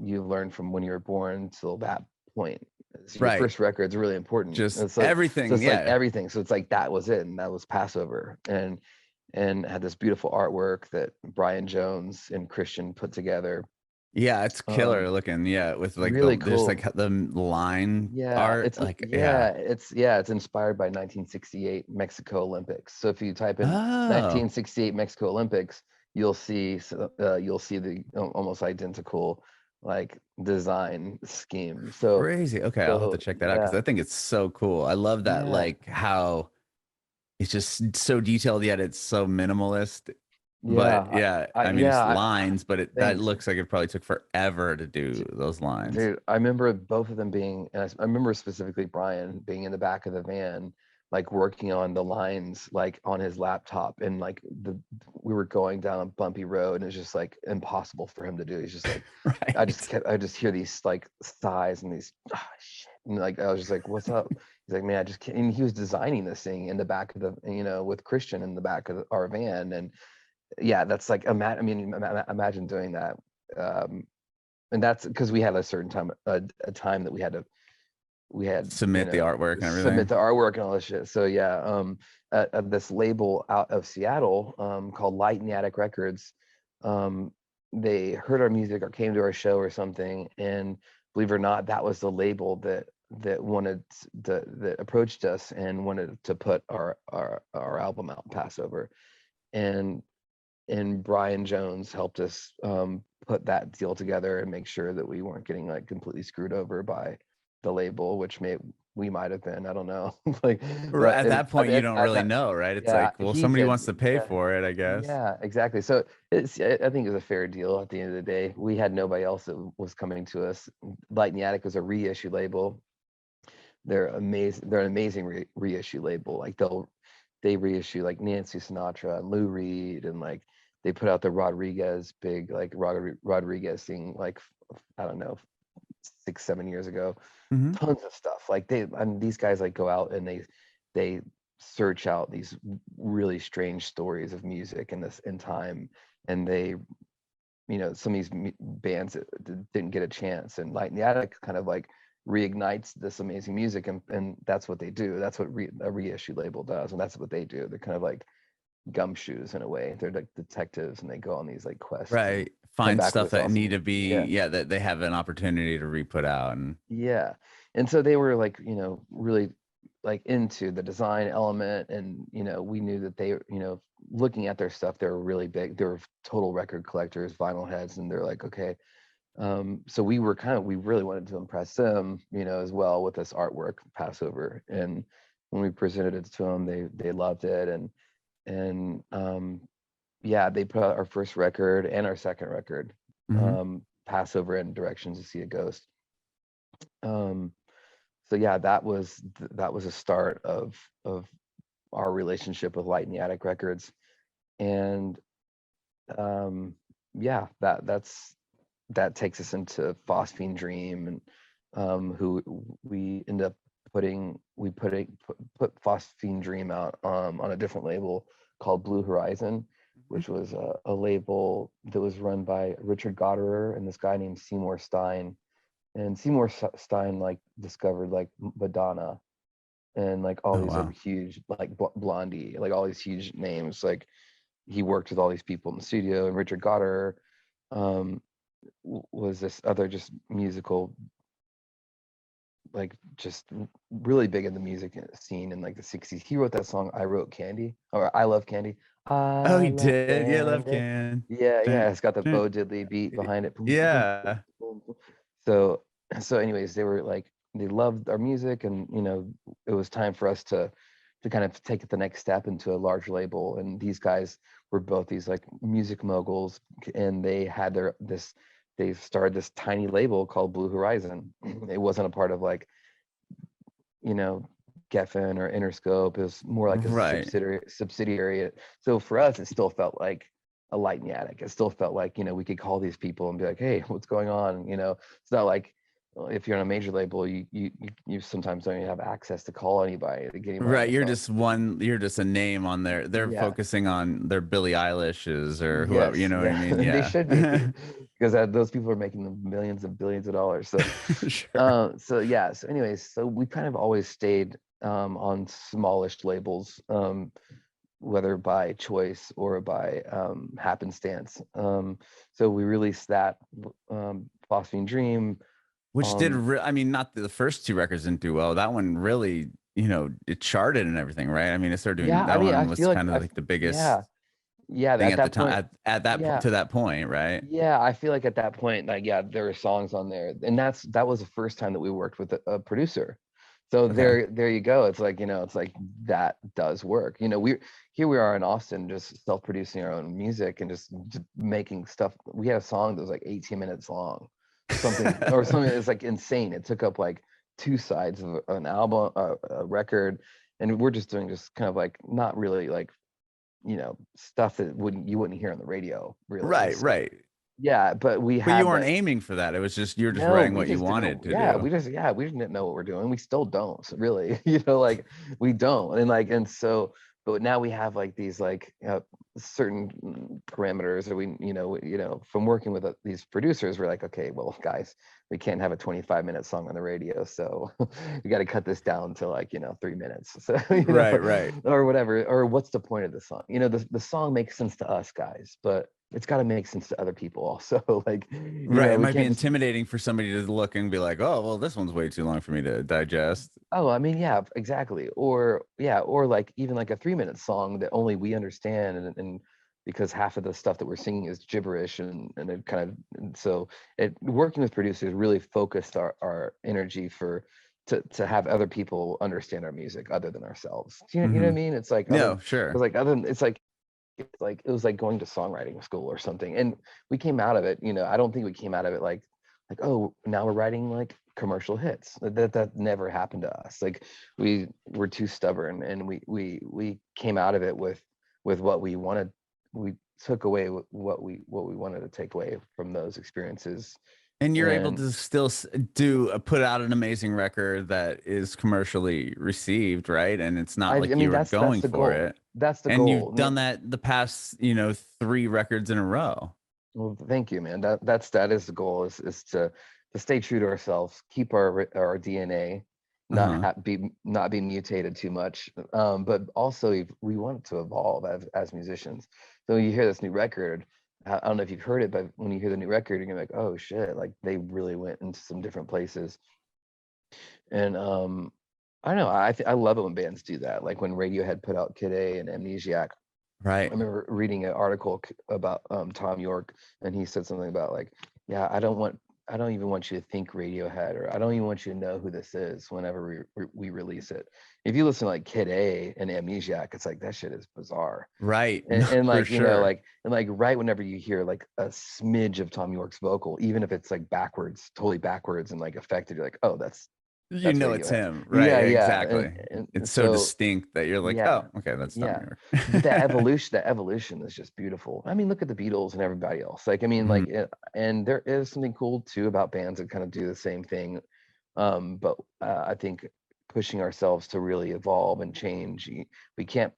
you learned from when you were born till that point. So your Right. first record's really important. Just So everything. it's like Yeah. everything. So it's like that was it, and that was Passover, and had this beautiful artwork that Brian Jones and Christian put together. Yeah, it's Um, killer looking. Yeah, with like really the just cool. like the line Yeah, art. Like, yeah. it's inspired by 1968 Mexico Olympics. So if you type in Oh, 1968 Mexico Olympics, you'll see the almost identical like design scheme. crazy. Okay, I'll have to check that out because Yeah, I think it's so cool. I love that, yeah, like how it's just so detailed yet it's so minimalist. But yeah, yeah, I I mean yeah, it's lines, but that thanks. looks like it probably took forever to do those lines. Dude, I remember both of them being, and I remember specifically Brian being in the back of the van, like working on the lines, like on his laptop, and like we were going down a bumpy road, and it's just like impossible for him to do. He's just like, Right. I just hear these like sighs and these shit, and like I was just like, what's up? He's like, man, I just can't. And he was designing this thing in the back of the, you know, with Christian in the back of our van, and yeah, that's like, I mean, imagine doing that. Um, and that's because we had a certain time a time that we had, you Submit the know, artwork and submit everything. the artwork and all this shit. So yeah, this label out of Seattle called Light in the Attic Records, um they heard our music or came to our show or something, and believe it or not, that was the label that wanted that approached us and wanted to put our album out, Passover, and Brian Jones helped us put that deal together and make sure that we weren't getting like completely screwed over by the label, which we might have been. I don't know, like, but At that point, you don't at really that, know, right? It's yeah, like, well, he somebody did, wants to pay yeah, for it, I guess. yeah, exactly. So I think it was a fair deal at the end of the day. We had nobody else that was coming to us. Light in the Attic was a reissue label. They're amazing. They're an amazing reissue label. Like they reissue like Nancy Sinatra and Lou Reed, and like they put out the Rodriguez big like Rodriguez thing like I don't know 6 7 years ago. Hmm. Tons of stuff. Like these guys like go out and they search out these really strange stories of music in this in time, and they, you know, some of these bands that didn't get a chance, and Light in the Attic kind of like reignites this amazing music, and that's what they do. That's what a reissue label does, and that's what they do. They're kind of like gumshoes in a way. They're like detectives, and they go on these like quests and Right. come Find back with stuff this that need awesome, to be, yeah, yeah, that they have an opportunity to re-put out. And yeah. And so they were like, you know, really like into the design element, and you know, we knew that they, you know, looking at their stuff, they were really big. They were total record collectors, vinyl heads, and they're like, okay, So we really wanted to impress them, you know, as well with this artwork, Passover. And when we presented it to them, they loved it. And yeah, they put out our first record and our second record, Passover and Directions to See a Ghost. So yeah, that was a start of our relationship with Light in the Attic Records. And yeah, that takes us into Phosphine Dream, and who we end up put Phosphine Dream out on a different label called Blue Horizon, which was a label that was run by Richard Goddard and this guy named Seymour Stein. And Seymour Stein like discovered like Madonna and like all these like huge like Blondie, like all these huge names. Like he worked with all these people in the studio, and Richard Goddard was this other just musical, like just really big in the music scene in like the 60s. He wrote that song I Wrote Candy, or I Love Candy. Oh, he did. Yeah, Love Candy. Can. Yeah, it's got the Bo Diddley beat behind it. Yeah. So anyways, they were like, they loved our music, and you know, it was time for us to kind of take it the next step into a large label. And these guys were both these like music moguls, and they had they started this tiny label called Blue Horizon. It wasn't a part of like, you know, Geffen or Interscope. It was more like a subsidiary. So for us, it still felt like a Light in the Attic. It still felt like, you know, we could call these people and be like, hey, what's going on? You know, it's not like if you're on a major label, you sometimes don't even have access to call anybody to get anybody. Right, you're just a name on there. They're focusing on their Billie Eilishes or whoever, you know what I mean? Yeah, they should be, because those people are making millions and billions of dollars. So, sure. So anyways, so we kind of always stayed on smallish labels, whether by choice or by happenstance. So we released that Phosphine Dream. Which did, I mean, not the first two records didn't do well. That one really, you know, it charted and everything, right? I mean, it started doing, that one was kind of like the biggest thing at the time, at that point, to that point, right? Yeah, I feel like at that point, like, yeah, there were songs on there, and that was the first time that we worked with a producer. So there you go. It's like, you know, it's like that does work. You know, here we are in Austin, just self-producing our own music and just making stuff. We had a song that was like 18 minutes long, something that's like insane. It took up like 2 sides of an album, a record, and we're just doing just kind of like not really like, you know, stuff that you wouldn't hear on the radio, really. Right. Yeah, but you weren't aiming for that. It was just, you're just writing what you wanted to do. We didn't know what we're doing. We still don't, really. You know, like we don't. And so, but now we have like these like certain parameters that we, you know, from working with these producers, we're like, okay, well, guys, we can't have a 25-minute song on the radio, so we got to cut this down to like, you know, 3 minutes. So, you know, right, or whatever. Or what's the point of the song? You know, the song makes sense to us guys, but it's got to make sense to other people also. Like, right, it might be intimidating for somebody to look and be like, oh, well, this one's way too long for me to digest. Oh, I mean, yeah, exactly. Or like even like a 3-minute song that only we understand, and because half of the stuff that we're singing is gibberish, and it kind of, and so working with producers really focused our energy to have other people understand our music other than ourselves. You know what I mean? It's like, sure. It's like it was like going to songwriting school or something. And we came out of it, you know, I don't think we came out of it like, oh, now we're writing like commercial hits. That never happened to us. Like we were too stubborn, and we came out of it with what we wanted. We took away what we wanted to take away from those experiences. And you're able to still put out an amazing record that is commercially received, right? And it's not like you were going for it. That's the goal. And you've done that the past, you know, 3 records in a row. Well, thank you, man. That is the goal, is to stay true to ourselves, keep our DNA, not be mutated too much, but also we want to evolve as musicians. So when you hear this new record, I don't know if you've heard it, but when you hear the new record, you're gonna be like, oh shit, like they really went into some different places. And I don't know, I love it when bands do that. Like when Radiohead put out Kid A and Amnesiac. Right. I remember reading an article about Tom York, and he said something about like, yeah, I don't want I don't even want you to think Radiohead, or I don't even want you to know who this is whenever we release it. If you listen to like Kid A and Amnesiac, it's like that shit is bizarre. Right. And For like, you know, sure. like, and like right whenever you hear like a smidge of Tom York's vocal, even if it's like backwards, totally backwards and like affected, you're like, oh, that's You know it's Radiohead. him, right? Yeah, Yeah, yeah. exactly. And It's so so distinct that you're like, yeah, oh, okay, that's Tom yeah. York. But that evolution is just beautiful. I mean, look at the Beatles and everybody else. Like, I mean, Mhm. like, and there is something cool too about bands that kind of do the same thing. But I think pushing ourselves to really evolve and change, we can't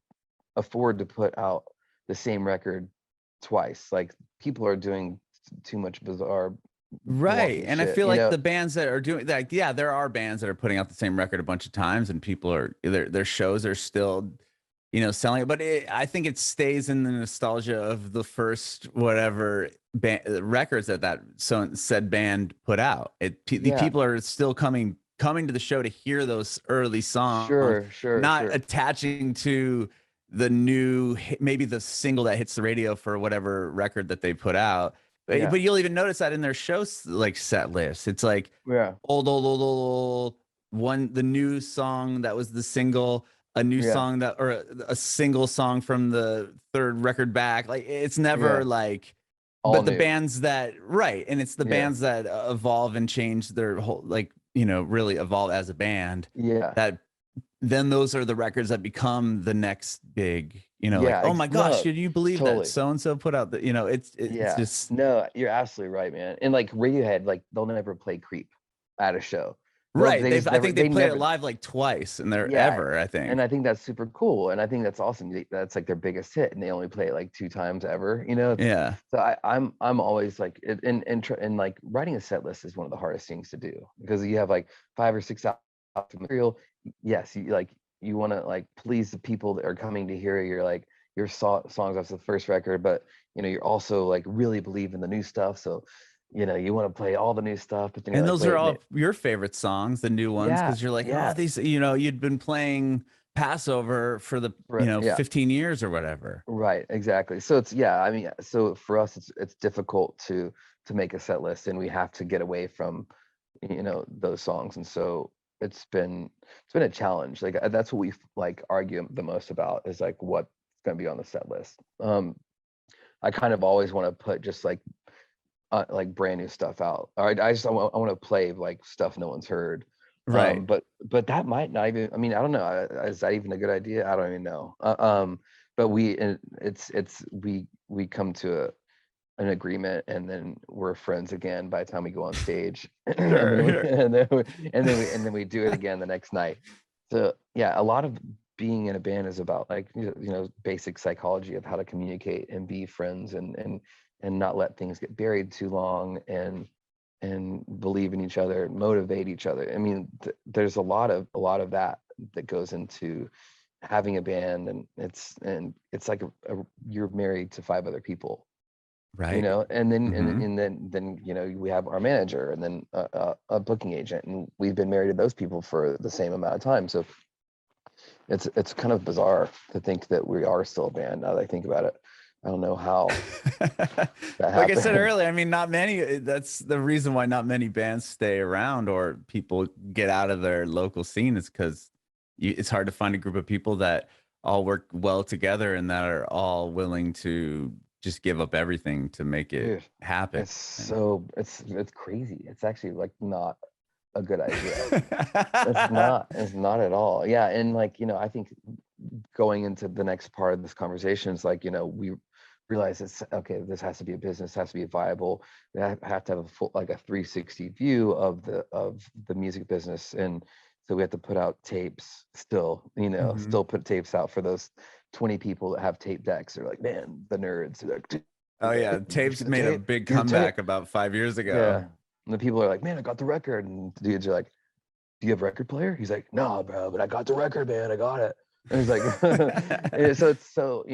afford to put out the same record twice. Like, people are doing too much bizarre, Right. wonky And I shit, feel you like know? the bands that are doing that, yeah, there are bands that are putting out the same record a bunch of times and people are their shows are still, selling it. But I think it stays in the nostalgia of the first whatever records that said band put out. The Yeah, people are still coming to the show to hear those early songs, sure, sure, not sure. attaching to the new maybe the single that hits the radio for whatever record that they put out. Yeah, But you'll even notice that in their shows like set lists. It's like yeah, old one, the new song that was the single, a new yeah, song that, or a single song from the third record back. Like it's never yeah. like, All but the new. bands that, right. And it's the Yeah, bands that evolve and change their whole, like, really evolve as a band yeah, that then those are the records that become the next big, like, yeah. oh my gosh, No, did you believe that totally. so and so put out the, it's Yeah. just No, you're absolutely right, man. And like Radiohead, like they'll never play Creep at a show. right. They just I never, think they they've played it never, live like twice and they're yeah. ever, I And think. I think that's super cool. And I think that's awesome. That's like their biggest hit, and they only play it like 2 times ever. It's Yeah. so I'm always like and like writing a set list is one of the hardest things to do, because you have like 5 or 6 hours of material. Yes, you want to like please the people that are coming to hear your songs off the first record, but you're also like really believe in the new stuff. So you want to play all the new stuff, but then you're And like, those are wait, all your favorite songs, the new ones, yeah, because you're like, oh, yeah, these, you'd been playing Passover for the, yeah. 15 years or whatever. Right, exactly. So it's I mean, so for us it's difficult to make a set list, and we have to get away from those songs. And so it's been a challenge. Like that's what we like argue the most about, is like what's going to be on the set list. I kind of always want to put just like brand new stuff out. All right, I want to play like stuff no one's heard. Right. But that might not even. I mean, I don't know. Is that even a good idea? I don't even know. But we come to an agreement, and then we're friends again by the time we go on stage, and then we Sure. and then we do it again the next night. So yeah, a lot of being in a band is about like basic psychology of how to communicate and be friends, and not let things get buried too long, and believe in each other, motivate each other. I mean, there's a lot of that goes into having a band, and it's like you're married to 5 other people, Right. and then and, Hmm. and then we have our manager, and then a booking agent, and we've been married to those people for the same amount of time. So it's kind of bizarre to think that we are still a band now that I think about it. I don't know how that Like I said happened. earlier, I mean, not many, that's the reason why not many bands stay around or people get out of their local scene, is because it's hard to find a group of people that all work well together and that are all willing to just give up everything to make it Dude, happen. And it's crazy. It's actually like not a good idea. It's not at all. Yeah, and like I think going into the next part of this conversation is like we realize it's okay, this has to be a business, has to be viable. We have to have a full, like a 360 view of the music business. And so we have to put out tapes still, Mhm. still put tapes out for those 20 people that have tape decks. They're like, man, the nerds. They're like, dude, Oh yeah, did you tapes see the made a tape? big See the tape? comeback about 5 years ago. Yeah. And the people are like, man, I got the record. And the dudes are like, do you have a record player? He's like, no, bro, but I got the record, man. I got it. And he's like, so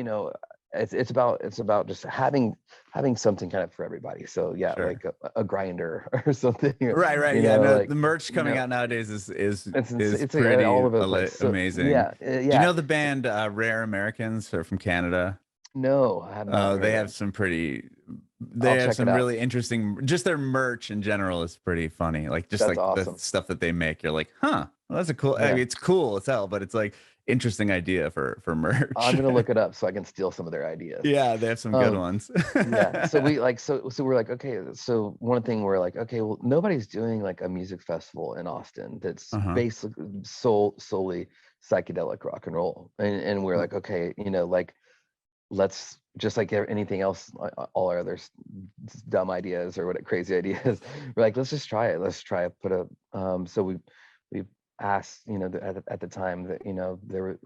it's about just having something kind of for everybody. So yeah, Sure. like a grinder or something, Right. Yeah. No, like the merch coming out nowadays is it's like all pretty over the place. So amazing. yeah, Do you yeah. know the band Rare Americans? They're from Canada. No, I have not They heard of have them. some pretty They I'll have check it some out. really interesting, just their merch in general is pretty funny. Like just That's like the awesome. stuff that they make, you're like, huh, well, that's a cool, I mean, Yeah. it's cool as hell, but it's like interesting idea for merch. I'm gonna look it up so I can steal some of their ideas. Yeah, they have some good Um, ones. yeah. So we like so we're like, okay, so one thing we're like, okay, well, nobody's doing like a music festival in Austin that's Uh-huh. basically solely psychedelic rock and roll. And we're like, okay, like let's just like anything else, all our other dumb ideas or what crazy ideas. We're like, let's just try it. Let's try it. So we asked, at the time that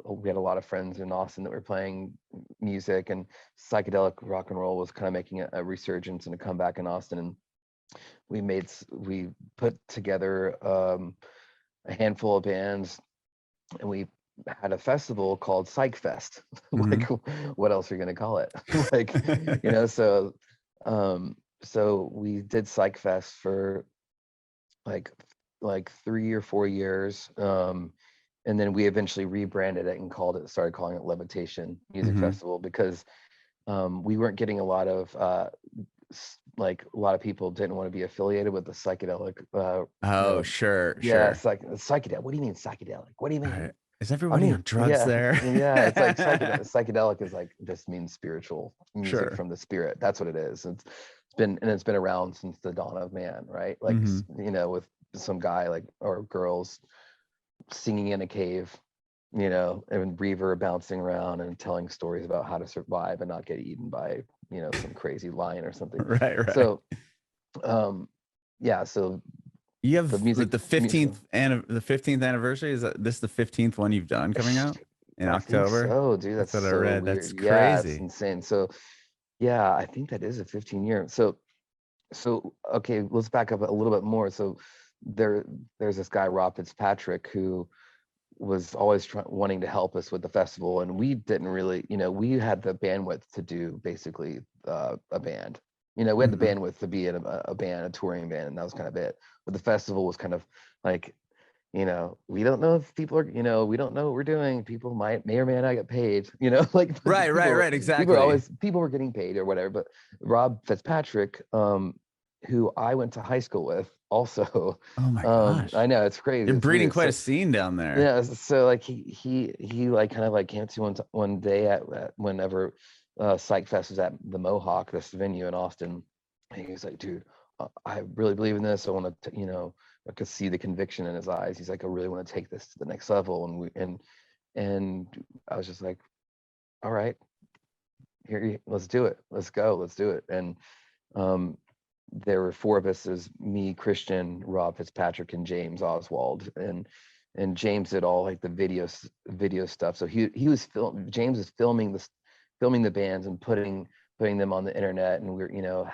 we had a lot of friends in Austin that were playing music, and psychedelic rock and roll was kind of making a resurgence and a comeback in Austin. And we put together a handful of bands, and we had a festival called Psych Fest. Like, what else are you gonna call it? Like, so we did Psych Fest for like 3 or 4 years. And then we eventually rebranded it and started calling it Levitation Music Festival, because we weren't getting a lot of like a lot of people didn't want to be affiliated with the psychedelic. Sure. Psychedelic. What do you mean psychedelic? What do you mean? Is everybody on drugs there? Yeah, it's like psychedelic is like just means spiritual music from the spirit. That's what it is. It's been around since the dawn of man, right? Like with some guy or girls singing in a cave, and reverb bouncing around and telling stories about how to survive and not get eaten by some crazy lion or something. Right. So so you have the music, the 15th anniversary. Is this the 15th one you've done coming out in October? So dude, that's what I so read. weird. That's Yeah, it's crazy. insane. So yeah, I think that is a 15-year. So okay, let's back up a little bit more. So there's this guy Rob Fitzpatrick who was always wanting to help us with the festival, and we didn't really, we had the bandwidth to do basically a band. We had the bandwidth to be in a band, a touring band, and that was kind of it. But the festival was kind of like, we don't know if people are, we don't know what we're doing. People may or may not get paid, like right, exactly. People were getting paid or whatever. But Rob Fitzpatrick, who I went to high school with, also. Oh my gosh, I know, it's crazy. You're it's breeding weird. quite a scene down there. Yeah, so like he like kind of like came to one day at whenever Psych Fest was at the Mohawk, this venue in Austin. And he was like, dude, I really believe in this. I want to, I could see the conviction in his eyes. He's like, I really want to take this to the next level. And I was just like, all right, let's do it. Let's go. Let's do it. And there were four of us: as me, Christian, Rob Fitzpatrick, and James Oswald. And James did all like the video stuff. So James was filming the bands and putting them on the internet, and we're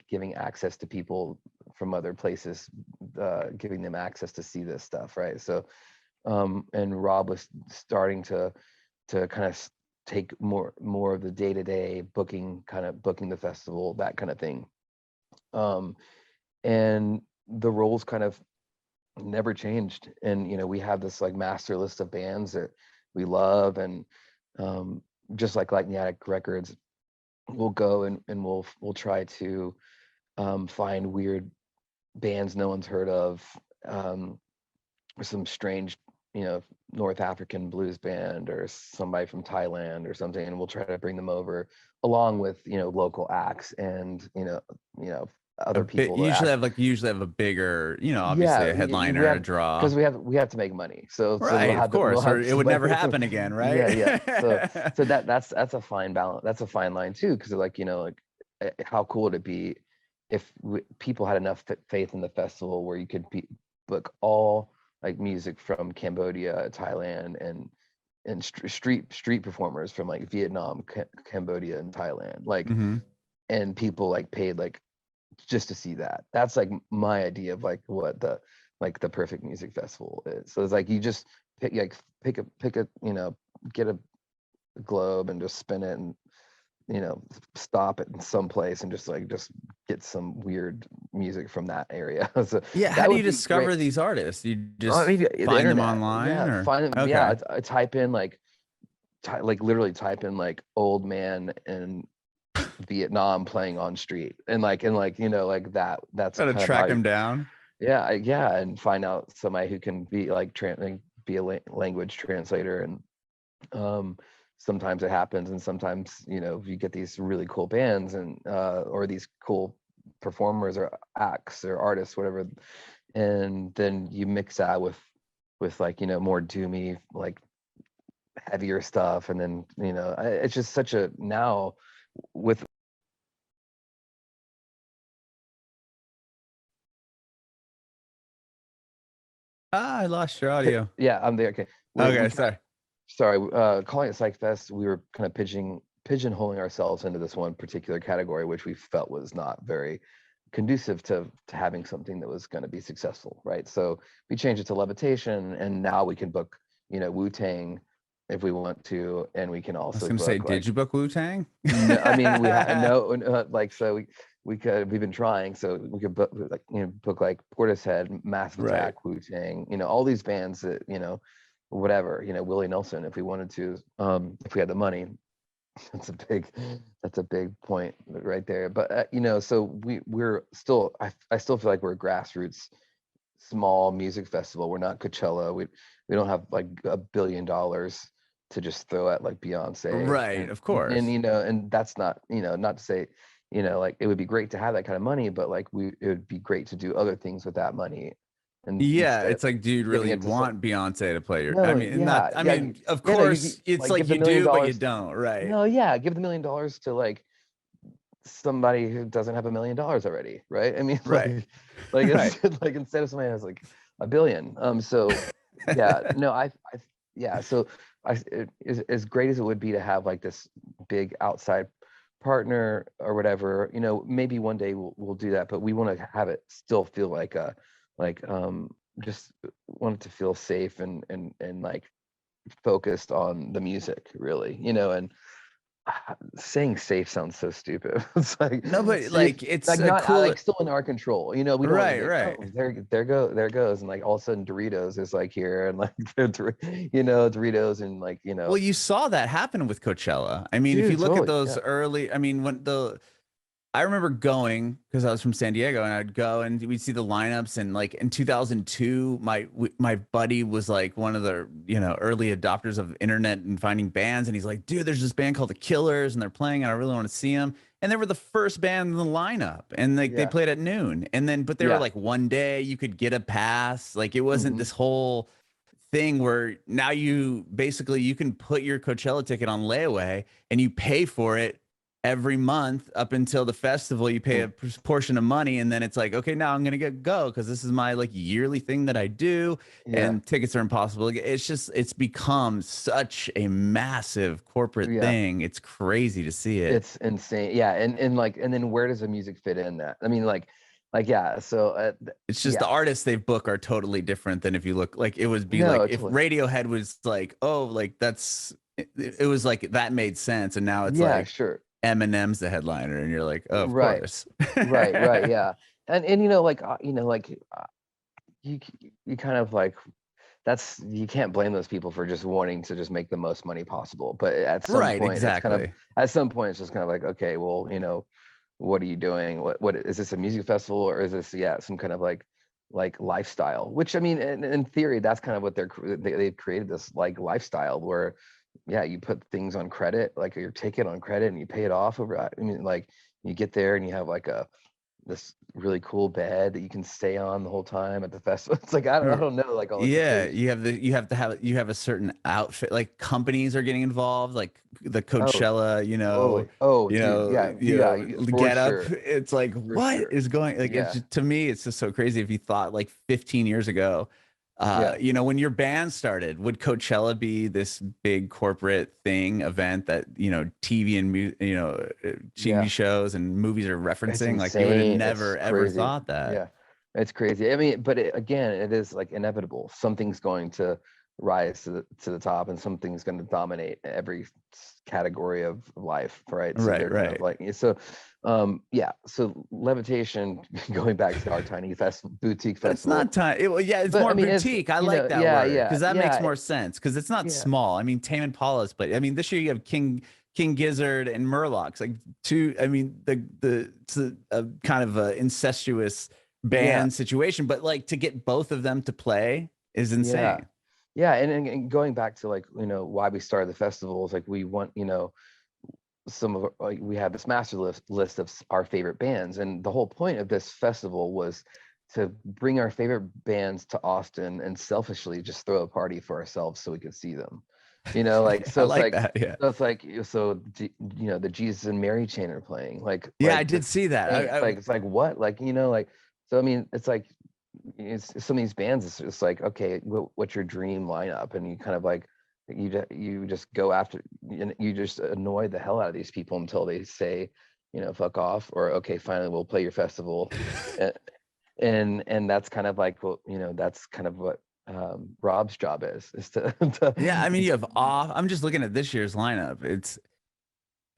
giving access to people from other places, giving them access to see this stuff, right? So and Rob was starting to kind of take more of the day-to-day booking the festival, that kind of thing. And the roles kind of never changed. And we have this like master list of bands that we love, and just like Attic Records, we'll go and we'll try to find weird bands no one's heard of, or some strange North African blues band or somebody from Thailand or something, and we'll try to bring them over along with local acts and other people. You usually have a bigger, obviously a headliner, a draw, because we have to make money. So right, of course, or it would never happen again, right? Yeah. So that's a fine balance. That's a fine line too, because how cool would it be if people had enough faith in the festival where you could book all like music from Cambodia, Thailand, and street performers from like Vietnam, Cambodia, and Thailand, like, and people like paid like just to see that. That's like my idea of like what the perfect music festival is. So it's like you just pick a get a globe and just spin it, and stop it in some place and just get some weird music from that area. So yeah, how do you discover these artists? You just find them online? Yeah, or? Find them. Okay. Yeah, I type in literally type in like old man and Vietnam playing on street, and like you know, like that's Trying to kind of track how, him down. yeah, yeah, and find out somebody who can be like be a language translator. And sometimes it happens, and sometimes, you know, you get these really cool bands and or these cool performers or acts or artists, whatever, and then you mix that with like, you know, more doomy, like heavier stuff, and then, you know, it's just such a now with Ah, I lost your audio. yeah, I'm there. Okay, Okay, sorry. sorry, calling it Psych Fest, we were kind of pigeonholing ourselves into this one particular category, which we felt was not very conducive to having something that was going to be successful, right? So we changed it to Levitation, and now we can book, you know, Wu-Tang if we want to, and we can I was also gonna say, book did like, you book Wu-Tang? no, I mean, we no, like, so we've been trying, so we could book like, you know, book like Portishead, Massive Right. Attack, Wu-Tang, you know, all these bands that, you know, whatever, you know, Willie Nelson if we wanted to, if we had the money. That's a big point right there. But you know, so we're still, I still feel like we're a grassroots small music festival. We're not Coachella. We don't have like $1 billion to just throw at like Beyonce, Right, of course. you know, and that's not, you know, not to say, you know, like it would be great to have that kind of money, but like it would be great to do other things with that money, and Yeah, instead of it's like, do you giving really it to some, want Beyonce to play your? I no, mean, not. yeah, I yeah, mean, of yeah, no, course, it's like like give the you $1 million, do, but you don't. Right. no, yeah, give the $1 million to like somebody who doesn't have $1 million already, right? I mean, Right. like Right. it's like instead of somebody who has like $1 billion. So yeah, no, yeah, so as great as it would be to have like this big outside partner or whatever, you know, maybe one day we'll do that, but we want to have it still feel like a, like just want it to feel safe and like focused on the music, really, you know. And saying safe sounds so stupid. It's like No, but safe, like it's like a not cool. like still in our control. You know, we don't want to Right. get, oh, Right. there goes, and like all of a sudden Doritos is like here, and like you know, Doritos, and like, you Well, know, you saw that happen with Coachella. I mean, if you dude, look at totally, those yeah, early, I mean, I remember going because I was from San Diego, and I'd go and we'd see the lineups. And like in 2002, my buddy was like one of the, you know, early adopters of internet and finding bands, and he's like, dude, there's this band called the Killers, and they're playing, and I really want to see them. And they were the first band in the lineup, and like they yeah, played at noon, and then but they were yeah, like one day you could get a pass. Like it wasn't hmm, this whole thing where now you basically you can put your Coachella ticket on layaway and you pay for it every month up until the festival. You pay a portion of money, and then it's like, okay, now I'm gonna go because this is my like yearly thing that I do, yeah, and tickets are impossible. It's just it's become such a massive corporate yeah. thing. It's crazy to see it. It's insane. Yeah, and like, and then where does the music fit in that? I mean, like yeah. So It's just the yeah, artists they book are totally different than if you look like it would be like no, if totally, Radiohead was like, oh, like that's it was like that made sense, and now it's yeah, like sure. Eminem's the headliner, and you're like, oh, of Right, course. right, yeah. And you know, like you know, like you kind of like, that's, you can't blame those people for just wanting to just make the most money possible. But at some Right, point, it's kind of, exactly. at some point it's just kind of like, okay, well, you know, what are you doing? What is this, a music festival, or is this, yeah, some kind of like lifestyle? Which I mean, in theory, that's kind of what they've created, this like lifestyle where, yeah, you put things on credit, like your ticket on credit, and you pay it off over. I mean, like you get there and you have like this really cool bed that you can stay on the whole time at the festival. It's like I don't know, like all the Yeah, controls. you have a certain outfit. Like companies are getting involved, like the Oh, Coachella, totally. Oh, you dude, know, yeah, yeah, for get up. sure, It's like for what sure. is going like it's Yeah, just, to me it's just so crazy if you thought like 15 years ago, yeah, when your band started, would Coachella be this big corporate thing event that, TV and TV yeah. shows and movies are It's referencing? Like you would have insane. It's never ever crazy. thought that. Yeah, it's crazy. I mean, but again, it is like inevitable. Something's going to rise to the top, and something's going to dominate every category of life, right? So Right, they're kind of right. like, so, yeah. So Levitation, going back to our tiny boutique But it's festival, not time. Well, yeah, it's but I more mean, it's, boutique. I you like know, that yeah, word yeah, because that makes yeah, more sense. Because it's not yeah, small. I mean, Tame Impala's, but I mean, this year you have King Gizzard and Murlocs, like two. I mean, it's a kind of a incestuous band situation, but like to get both of them to play is insane. Yeah, and going back to like, you know, why we started the festival is like we want, you know, some of like we have this master list of our favorite bands, and the whole point of this festival was to bring our favorite bands to Austin and selfishly just throw a party for ourselves so we could see them, you know, like I so it's like like that. Yeah. so it's like so you know the Jesus and Mary chain are playing Yeah, I did see that. it's like what, like, you know, like, so I mean it's like some of these bands it's just like, okay, what's your dream lineup, and you kind of like you just go after, you just annoy the hell out of these people until they say, you know, fuck off, or okay, finally we'll play your festival. And that's kind of like, well, you know, that's kind of what Rob's job is to Yeah, I mean, you have off. I'm just looking at this year's lineup.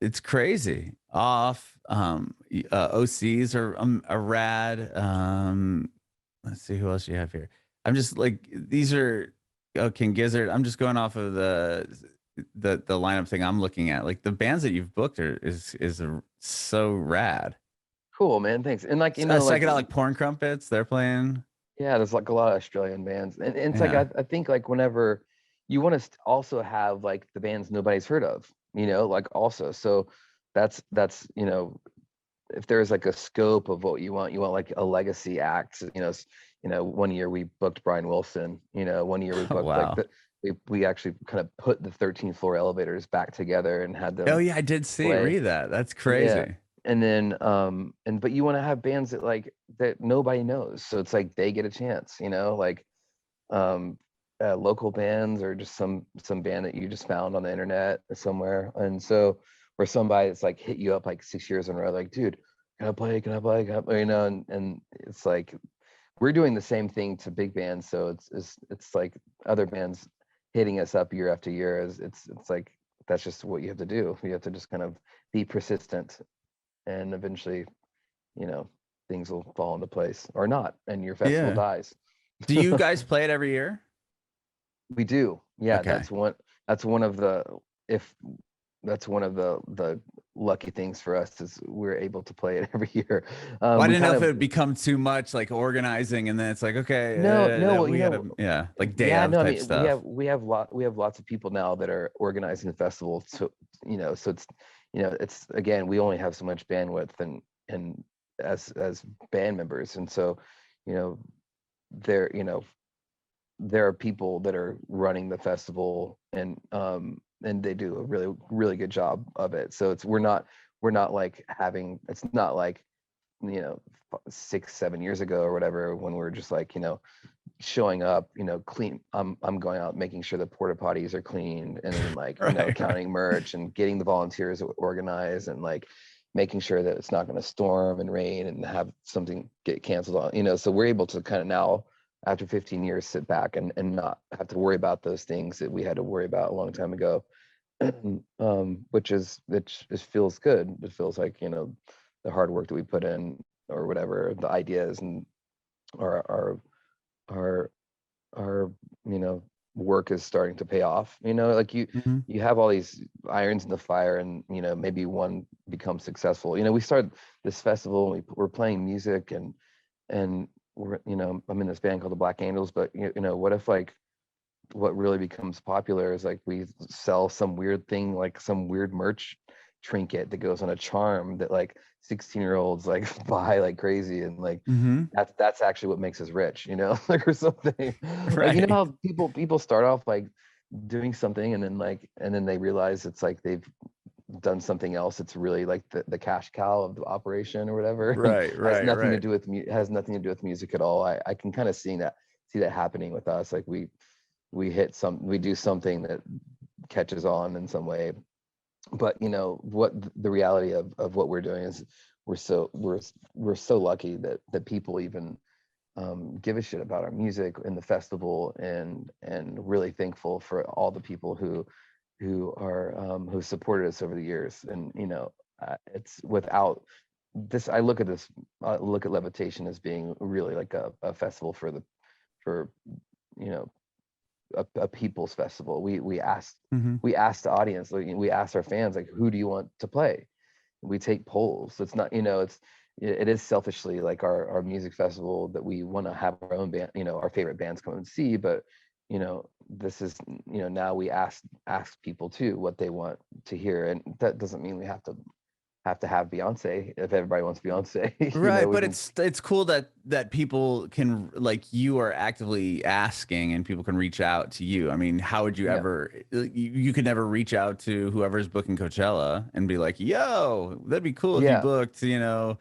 It's crazy. Off. OCs are rad. Let's see who else you have here. I'm just like these are. Oh, King Gizzard. I'm just going off of the lineup thing I'm looking at. Like the bands that you've booked is so rad. cool, man, thanks. And like, you know, like Psychedelic Porn Crumpets. They're playing. yeah, there's like a lot of Australian bands, and it's like Yeah. I think like whenever you want to also have like the bands nobody's heard of, you know, like also, so that's you know, if there's like a scope of what you want like a legacy act, you know, you know, one year we booked Brian Wilson, you know, one year we booked like Wow. we actually kind of put the 13th floor elevators back together and had Oh them yeah, I did play. read that. That's Yeah. crazy. And then and but you want to have bands that like that nobody knows, so it's like they get a chance, you know, like um local bands or just some band that you just found on the internet somewhere. And so, or somebody that's like hit you up like 6 years in a row, like, dude, can I play, you know, and it's like we're doing the same thing to big bands, so it's like other bands hitting us up year after year. Is it's like that's just what you have to do. You have to just kind of be persistent, and eventually, you know, things will fall into place or not, and your festival Yeah. dies. Do you guys play it every year? We do. Yeah, Okay. that's one of the if that's one of the lucky things for us is we're able to play it every year. Well, I We didn't know kind if it of would become too much like organizing and then it's like, okay, no, well, you we gotta, know, yeah, like day yeah, of no, I type mean stuff. we have lots of people now that are organizing the festival. So, you know, so it's, you know, it's again, we only have so much bandwidth and as band members. And so, you know, there, you know, there are people that are running the festival, and they do a really good job of it. So it's we're not like having, it's not like, you know, 6 7 years ago or whatever, when we're just like, you know, showing up, you know, clean. I'm going out making sure the porta potties are clean, and then like, you know, Right, right. counting merch and getting the volunteers organized, and like making sure that it's not going to storm and rain and have something get canceled on, you know. So we're able to kind of now, after 15 years, sit back and not have to worry about those things that we had to worry about a long time ago. Which just feels good. It feels like, you know, the hard work that we put in or whatever, the ideas and our our our you know, work is starting to pay off, you know, like Mhm. you have all these irons in the fire, and you know, maybe one becomes successful. You know, we started this festival and we're playing music, and we're, you know, I'm in this band called the Black Angels, but you know, what if like what really becomes popular is like we sell some weird thing, like some weird merch trinket that goes on a charm that like 16-year-olds like buy like crazy, and like Mhm. that's actually what makes us rich, you know, like, or something. Like, you know Right. how people start off like doing something, and then like and then they realize it's like they've done something else. It's really like the cash cow of the operation or whatever, and Right, has right, nothing to right. do with has nothing to do with music at all. I can kind of see that happening with us. Like we do something that catches on in some way. But you know what, the reality of what we're doing is we're so lucky that people even give a shit about our music in the festival, and really thankful for all the people who are who supported us over the years. And you know, it's without this, I look at this, look at Levitation as being really like a festival for the, for, you know, a people's festival. We asked Mm-hmm. the audience, like, we asked our fans, like, who do you want to play? We take polls. So it's not, it is selfishly like our music festival that we want to have our own band, our favorite bands come and see, but this is, now we ask people too what they want to hear, and that doesn't mean we have to have Beyonce if everybody wants Beyonce. Right, We but can. it's cool that people can, like, you are actively asking and people can reach out to you. I mean, how would you Yeah, ever, you could never reach out to whoever's booking Coachella and be like, yo, that'd be cool if you yeah, booked, yeah,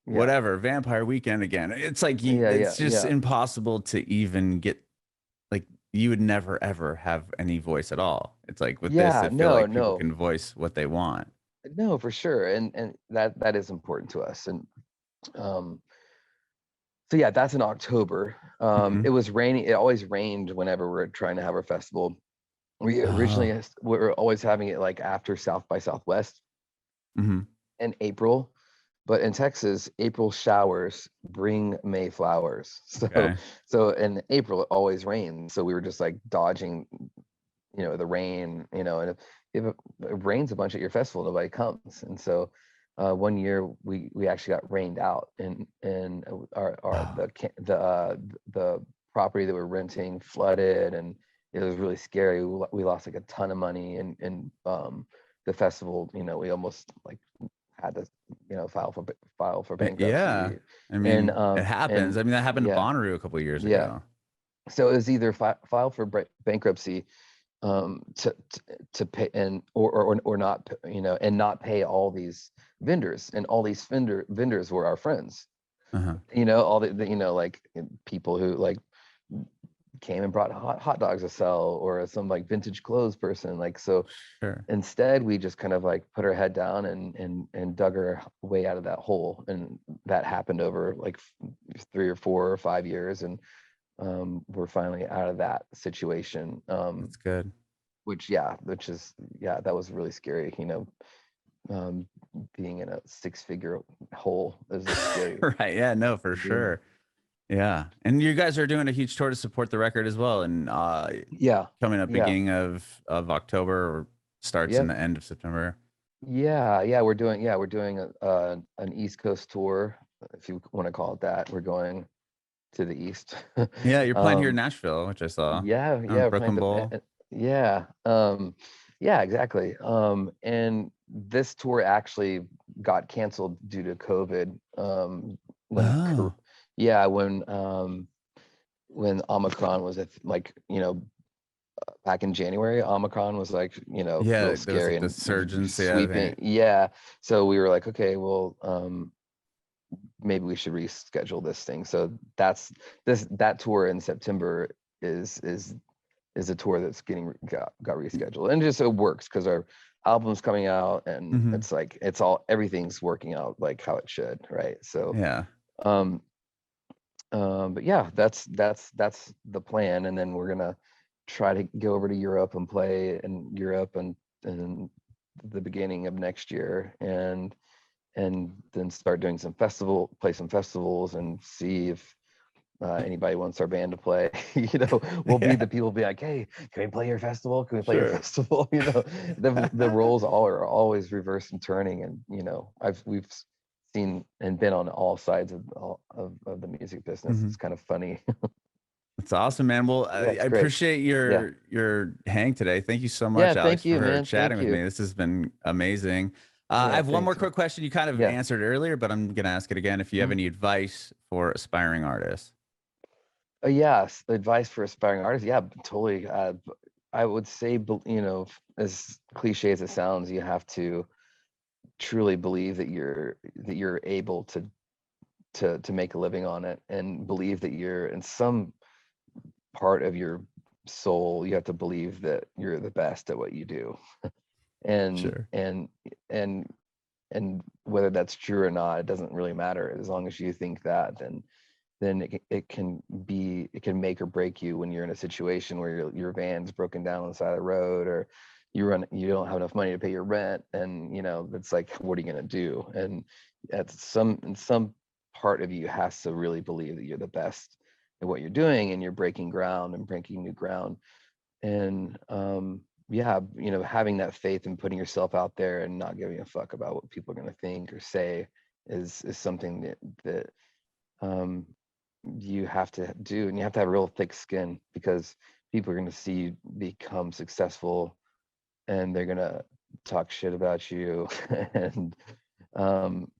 whatever, Vampire Weekend again. It's like yeah, it's yeah, just yeah, impossible to even get, like, you would never ever have any voice at all. It's like with this, yeah. I feel No, like people no, can voice what they want. no, for sure, and that is important to us. And um so yeah, that's in October. Hmm. It was raining. It always rained whenever we're trying to have our festival. We originally Oh. we were always having it like after South by Southwest Hmm. in April, but in Texas, April showers bring May flowers. So Okay. in April it always rains. So we were just like dodging, the rain, and if it rains a bunch at your festival, nobody comes. And so one year we actually got rained out, and our Oh. the property that we're renting flooded, and it was really scary. We lost like a ton of money, and the festival, we almost like had to, file for Yeah. bankruptcy. I and mean, it happens. I mean, that happened to yeah, Bonnaroo a couple of years yeah. ago. So it was either file for bankruptcy, to pay, and or not, and not pay all these vendors, and all these vendors were our friends. Uh-huh. All like people who like came and brought hot dogs to sell, or some like vintage clothes person, like. So Sure. instead we just kind of like put our head down and dug our way out of that hole, and that happened over like 3 or 4 or 5 years, and we're finally out of that situation. That's good. Which is, that was really scary. Um, being in a 6-figure hole is a scary Right. Yeah, no, for thing. sure. Yeah. And you guys are doing a huge tour to support the record as well. And Yeah, coming up yeah, beginning of October, or starts in yep, the end of September. yeah. We're doing an East Coast tour, if you want to call it that. We're going to the East. Yeah, you're playing here in um, Nashville, which I saw. yeah, we're playing Brooklyn Bowl. yeah, yeah, exactly. And this tour actually got canceled due to COVID. When, Oh. yeah, when Omicron was like, back in January, Omicron was like, real Yeah, there was scary like the and surgeons. Yeah, sweeping. Yeah. So we were like, okay, well, maybe we should reschedule this thing. So that tour in September is a tour that's got rescheduled, and just it works because our album's coming out, and hmm, it's like everything's working out like how it should, right? So yeah. um but yeah, that's the plan. And then we're gonna try to go over to Europe and play in Europe, and the beginning of next year, and then start doing play some festivals, and see if anybody wants our band to play. We'll be Yeah, the people be like, hey, can we play your festival? Can we play your sure. festival? The roles are always reversing and turning, and we've seen and been on all sides of the music business. Hmm. It's kind of funny. That's awesome, man. Well, Yeah, I it's great. appreciate Yeah. your hang today. Thank you so Yeah, much, Alex, thank you, for man. chatting Thank with you. me. This has been amazing. I Yeah, have one more thanks. quick question. You kind of Yeah. answered earlier, but I'm gonna ask it again. If you have Mhm. any advice for aspiring artists. Yes, advice for aspiring artists. Yeah, totally. I would say, as cliche as it sounds, you have to truly believe that you're able to make a living on it, and believe that you're in some part of your soul. You have to believe that you're the best at what you do, and Sure. and and whether that's true or not, it doesn't really matter. As long as you think that, then it can make or break you when you're in a situation where your van's broken down on the side of the road, or you don't have enough money to pay your rent, and that's like, what are you going to do? And in some part of you has to really believe that you're the best at what you're doing, and you're breaking ground and breaking new ground. and yeah, you know, having that faith and putting yourself out there and not giving a fuck about what people are going to think or say is something that you have to do, and you have to have real thick skin, because people are going to see you become successful and they're going to talk shit about you and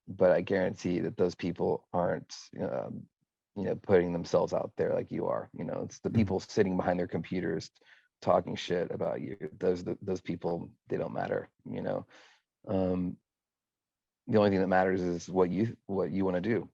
but I guarantee that those people aren't you know, putting themselves out there like you are. You know, it's the people sitting behind their computers talking shit about you. Those people, they don't matter, you know. The only thing that matters is what you want to do.